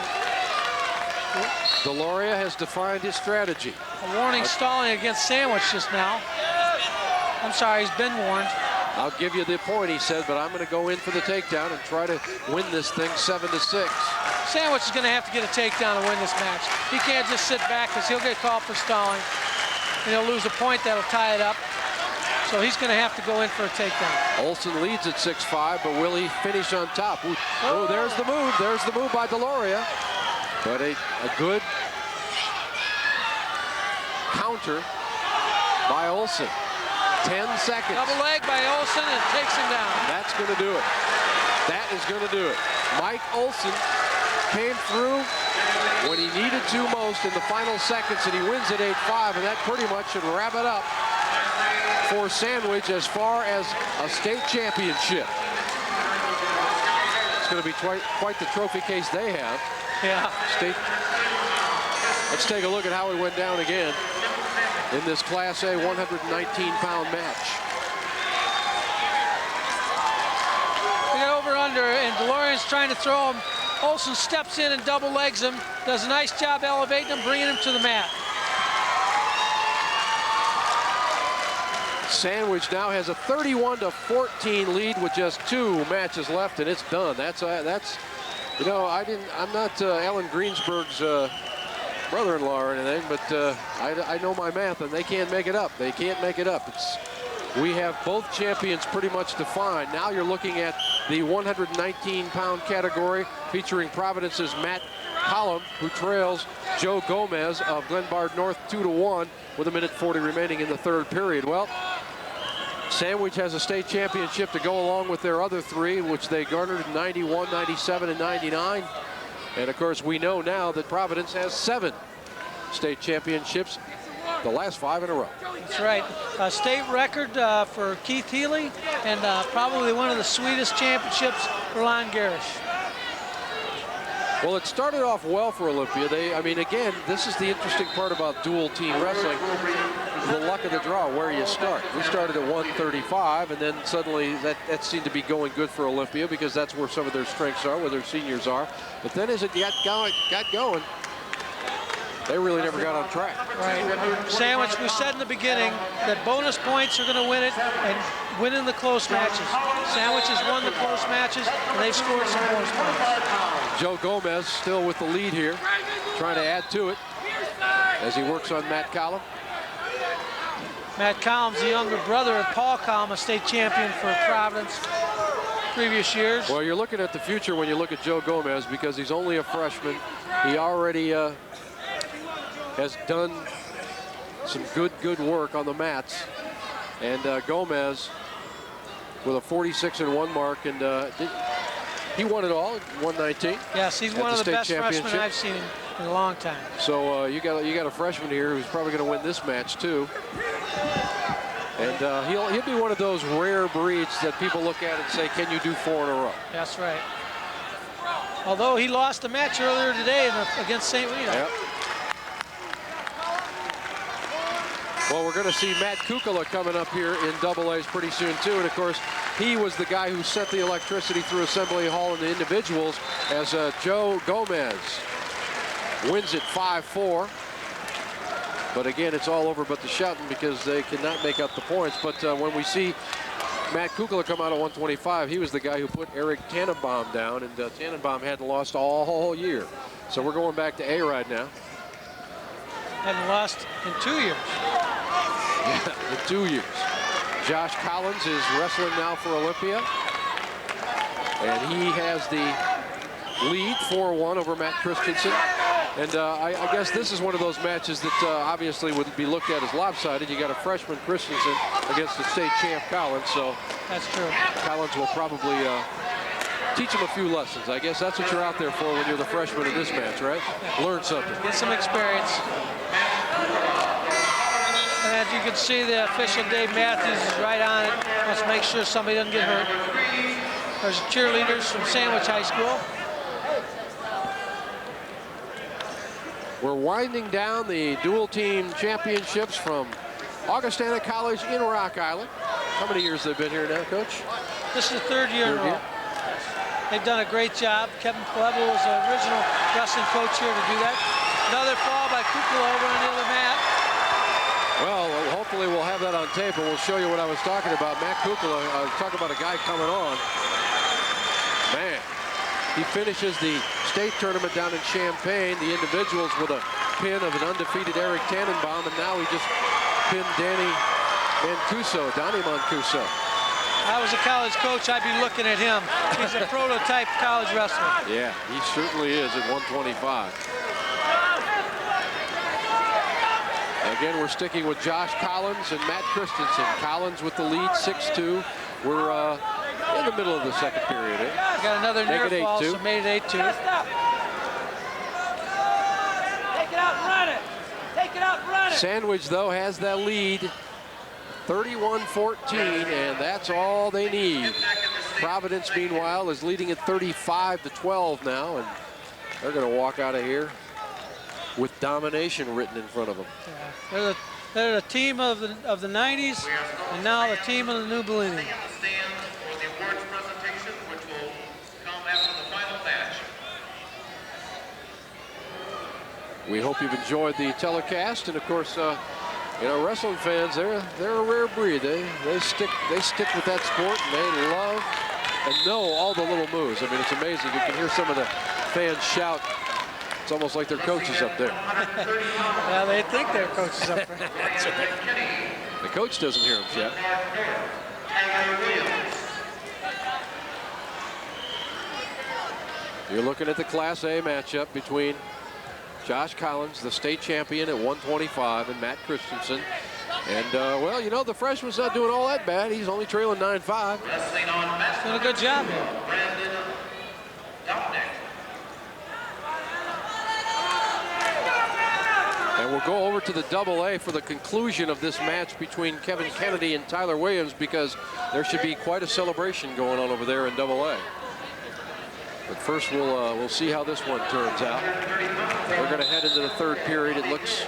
DeLoria has defined his strategy. A warning stalling against Sandwich just now. I'm sorry, he's been warned. I'll give you the point, he said, but I'm going to go in for the takedown and try to win this thing 7-6. Sandwich is going to have to get a takedown to win this match. He can't just sit back because he'll get called for stalling. And he'll lose a point that'll tie it up. So he's going to have to go in for a takedown. Olson leads at 6-5, but will he finish on top? Oh, there's the move. There's the move by DeLoria. But a good counter by Olsen. 10 seconds. Double leg by Olsen and takes him down. That's going to do it. That is going to do it. Mike Olsen came through when he needed to most in the final seconds, and he wins at 8-5, and that pretty much should wrap it up for Sandwich as far as a state championship. It's going to be quite the trophy case they have. Yeah. State. Let's take a look at how it went down again in this Class A 119-pound match. We got over under, and DeLorean's trying to throw him. Olsen steps in and double legs him. Does a nice job elevating him, bringing him to the mat. Sandwich now has a 31-14 lead with just 2 matches left, and it's done. That's you know, I'm not Alan Greensburg's brother-in-law or anything, but I know my math, and they can't make it up. They can't make it up. We have both champions pretty much defined. Now you're looking at the 119-pound category, featuring Providence's Matt Collum, who trails Joe Gomez of Glenbard North 2-1 with 1:40 remaining in the 3rd period. Well, Sandwich has a state championship to go along with their other 3, which they garnered in 91, 97, and 99. And of course, we know now that Providence has 7 state championships, the last 5 in a row. That's right. A state record for Keith Healy, and probably one of the sweetest championships for Lon Garish. Well, it started off well for Olympia. I mean, again, this is the interesting part about dual team wrestling, the luck of the draw, where you start. We started at 135, and then suddenly that seemed to be going good for Olympia because that's where some of their strengths are, where their seniors are. But then as it got going, they really never got on track. Right. Sandwich, we said in the beginning that bonus points are going to win it and win in the close matches. Sandwich has won the close matches, and they've scored some bonus points. Joe Gomez still with the lead here, trying to add to it as he works on Matt Collum. Matt Collum's the younger brother of Paul Collum, a state champion for Providence previous years. Well, you're looking at the future when you look at Joe Gomez because he's only a freshman. He already has done some good work on the mats. And Gomez with a 46-1 mark, and he won it all, 119. Yes, he's one of the best freshmen I've seen in a long time. So you got a freshman here who's probably going to win this match too. And he'll be one of those rare breeds that people look at and say, can you do 4 in a row? That's right. Although he lost a match earlier today against St. Rita. Yep. Well, we're going to see Matt Kukala coming up here in AA pretty soon, too. And, of course, he was the guy who sent the electricity through Assembly Hall in the individuals as Joe Gomez wins it 5-4. But, again, it's all over but the shouting because they cannot make up the points. But when we see Matt Kukala come out at 125, he was the guy who put Eric Tannenbaum down, and Tannenbaum hadn't lost all year. So we're going back to A-Ride now. Hadn't lost in 2 years. Yeah, in 2 years. Josh Collins is wrestling now for Olympia. And he has the lead 4-1 over Matt Christensen. And I guess this is one of those matches that obviously would be looked at as lopsided. You got a freshman Christensen against the state champ Collins. So that's true. Collins will probably teach him a few lessons. I guess that's what you're out there for when you're the freshman in this match, right? Learn something. Get some experience. And as you can see, the official Dave Matthews is right on it. Let's make sure somebody doesn't get hurt. There's cheerleaders from Sandwich High School. We're winding down the dual team championships from Augustana College in Rock Island. How many years have they been here now, Coach? This is the 3rd year in a row. They've done a great job. Kevin Plebel was the original wrestling coach here to do that. Another fall by Kukala over on the other mat. Well, hopefully we'll have that on tape and we'll show you what I was talking about. Matt Kukala, talking about a guy coming on. Man, he finishes the state tournament down in Champaign, the individuals with a pin of an undefeated Eric Tannenbaum, and now he just pinned Donnie Mancuso. I was a college coach, I'd be looking at him. He's a prototype college wrestler. Yeah, he certainly is at 125. Again, we're sticking with Josh Collins and Matt Christensen. Collins with the lead, 6-2. We're in the middle of the second period. We got another near fall, so made it 8-2. Take it out and run it. Take it out and run it. Sandwich, though, has that lead, 31-14, and that's all they need. Providence, meanwhile, is leading at 35-12 now, and they're going to walk out of here with domination written in front of them. Yeah. They're the team of the 90s, and now the team of the new millennium. We hope you've enjoyed the telecast, and of course, you know, wrestling fans, they're a rare breed. They stick with that sport, and they love and know all the little moves. I mean, it's amazing. You can hear some of the fans shout. It's almost like their coach is up there. Yeah, they think their coach is up there. That's right. The coach doesn't hear them shout. You're looking at the Class A matchup between Josh Collins, the state champion at 125, and Matt Christensen. And, well, you know, the freshman's not doing all that bad. He's only trailing 9-5. Doing a good job here. And we'll go over to the AA for the conclusion of this match between Kevin Kennedy and Tyler Williams, because there should be quite a celebration going on over there in AA. But first, we'll see how this one turns out. We're going to head into the third period. It looks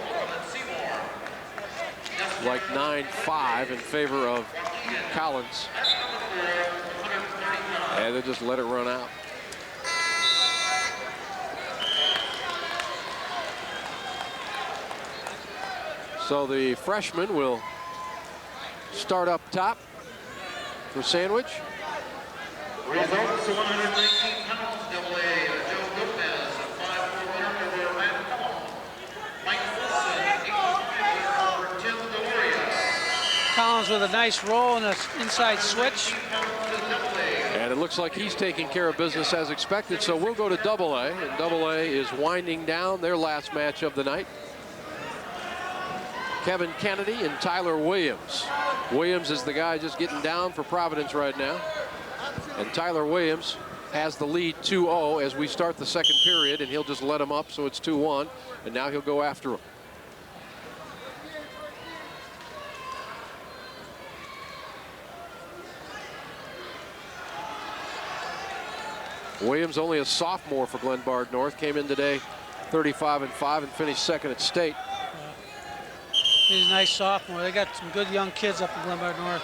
like 9-5 in favor of Collins. And they just let it run out. So the freshman will start up top for Sandwich. Results 119 pounds, AA, Joe Lopez, 5'4" winner over Matt Collins. Mike Wilson, 8'5" over Tim Deloria. Collins with a nice roll and an inside switch. And it looks like he's taking care of business as expected, so we'll go to AA, and AA is winding down their last match of the night. Kevin Kennedy and Tyler Williams. Williams is the guy just getting down for Providence right now. And Tyler Williams has the lead 2-0 as we start the second period, and he'll just let him up, so it's 2-1, and now he'll go after him. Williams, only a sophomore for Glenbard North, came in today 35-5 and finished second at state. He's a nice sophomore. They got some good young kids up in Glenbard North.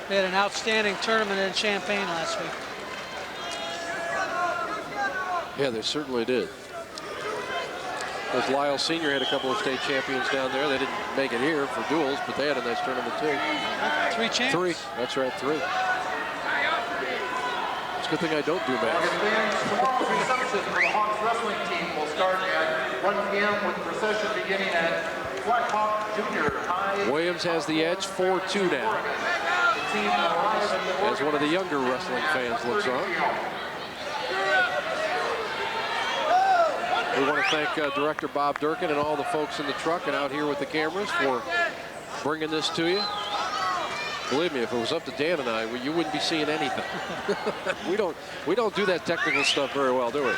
They had an outstanding tournament in Champaign last week. Yeah, they certainly did. As Lyle Sr. had a couple of state champions down there. They didn't make it here for duels, but they had a nice tournament too. 3 champs. 3, that's right, 3. It's a good thing I don't do math. Reception for the Hawks wrestling team will start at 1 p.m. with procession beginning at Black Hawk Junior High. Williams has the edge, 4-2 now, as one of the younger wrestling fans looks on. We want to thank Director Bob Durkin and all the folks in the truck and out here with the cameras for bringing this to you. Believe me, if it was up to Dan and I, you wouldn't be seeing anything. we don't do that technical stuff very well, do we?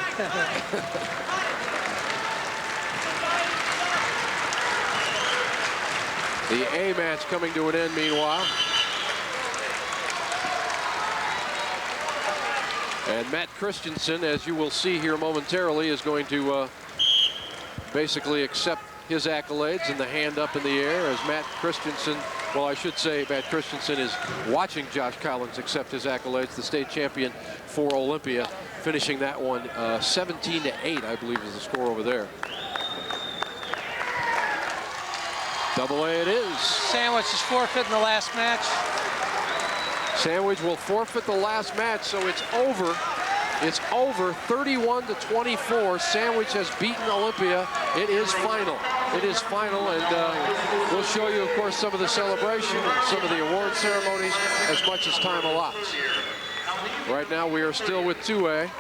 The A match coming to an end meanwhile. And Matt Christensen, as you will see here momentarily, is going to basically accept his accolades and the hand up in the air as Matt Christensen, well, I should say Matt Christensen is watching Josh Collins accept his accolades, the state champion for Olympia, finishing that one 17-8, I believe is the score over there. AA it is. Sandwich is forfeiting the last match. Sandwich will forfeit the last match, so it's over. It's over 31-24. Sandwich has beaten Olympia It is final. It is final, and we'll show you, of course, some of the celebration and some of the award ceremonies as much as time allows. Right now, we are still with 2A.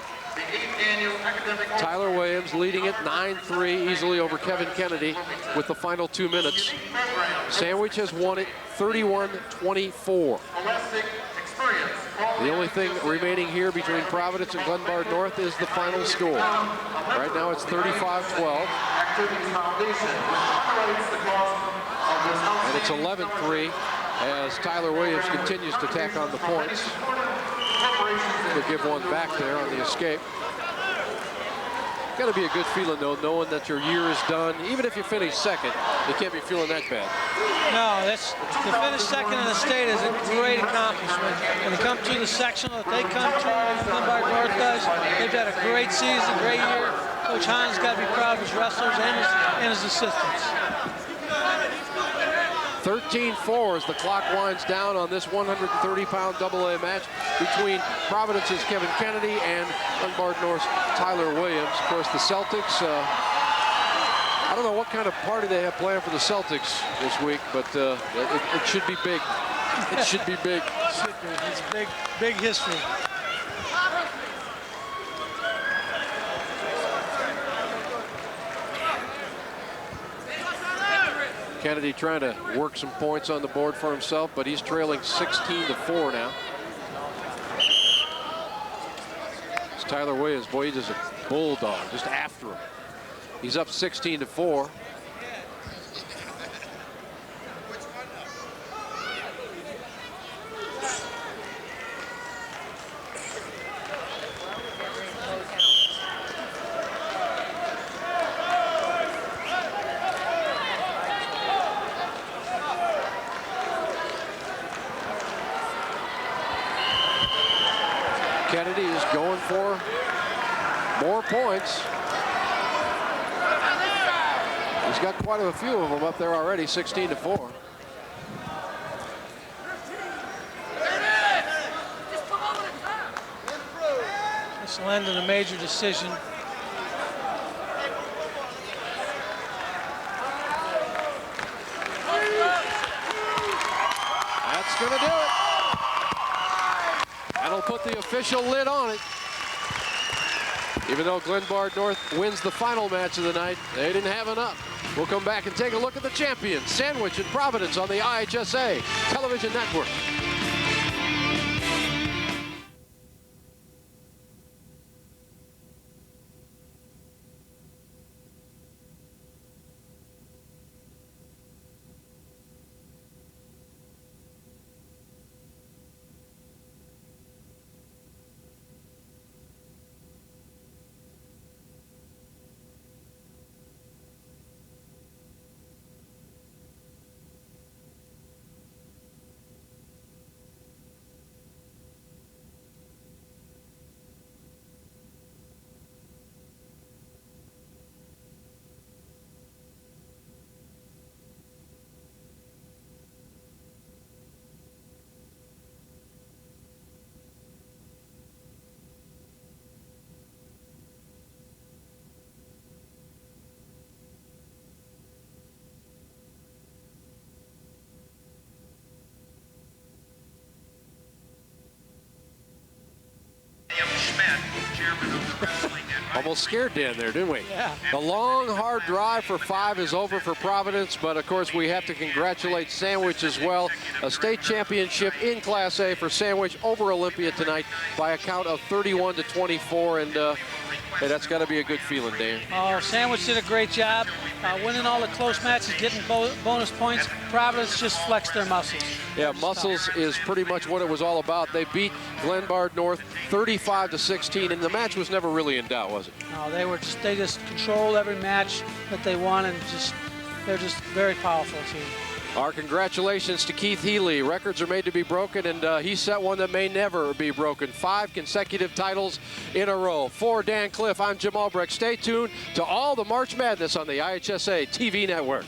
Tyler Williams leading it 9-3 easily over Kevin Kennedy with the final 2 minutes. Sandwich has won it 31-24. The only thing remaining here between Providence and Glenbard North is the final score. Right now it's 35-12. And it's 11-3 as Tyler Williams continues to tack on the points. He'll give one back there on the escape. Got to be a good feeling, though, knowing that your year is done. Even if you finish second, you can't be feeling that bad. No, that's to finish second in the state is a great accomplishment. When they come to the sectional that they come to, Glenbard North does, they've had a great season, great year. Coach Hahn's got to be proud of his wrestlers and his assistants. 13-4 as the clock winds down on this 130-pound AA match between Providence's Kevin Kennedy and Glenbard North's Tyler Williams. Of course, the Celtics, I don't know what kind of party they have planned for the Celtics this week, but it should be big. It should be big. It's big, big history. Kennedy trying to work some points on the board for himself, but he's trailing 16-4 now. It's Tyler Williams, boy, he's just a bulldog, just after him. He's up 16-4. Kennedy is going for more points. He's got quite a few of them up there already, 16-4. This will end in a major decision. That's going to do it. That'll put the official lid on it. Even though Glenbard North wins the final match of the night, they didn't have enough. We'll come back and take a look at the champions, Sandwich and Providence, on the IHSA Television Network. Almost scared Dan there, didn't we? Yeah. The long, hard drive for 5 is over for Providence, but of course we have to congratulate Sandwich as well. A state championship in Class A for Sandwich over Olympia tonight by a count of 31-24, and hey, that's got to be a good feeling, Dan. Oh, Sandwich did a great job winning all the close matches, getting bonus points. Providence just flexed their muscles. Yeah, muscles is pretty much what it was all about. They beat Glenbard North 35-16, and the match was never really in doubt, was it? No, they just controlled every match that they won, and they're just a very powerful team. Our congratulations to Keith Healy. Records are made to be broken, and he set one that may never be broken. 5 consecutive titles in a row. For Dan Cliff, I'm Jim Albrecht. Stay tuned to all the March Madness on the IHSA TV network.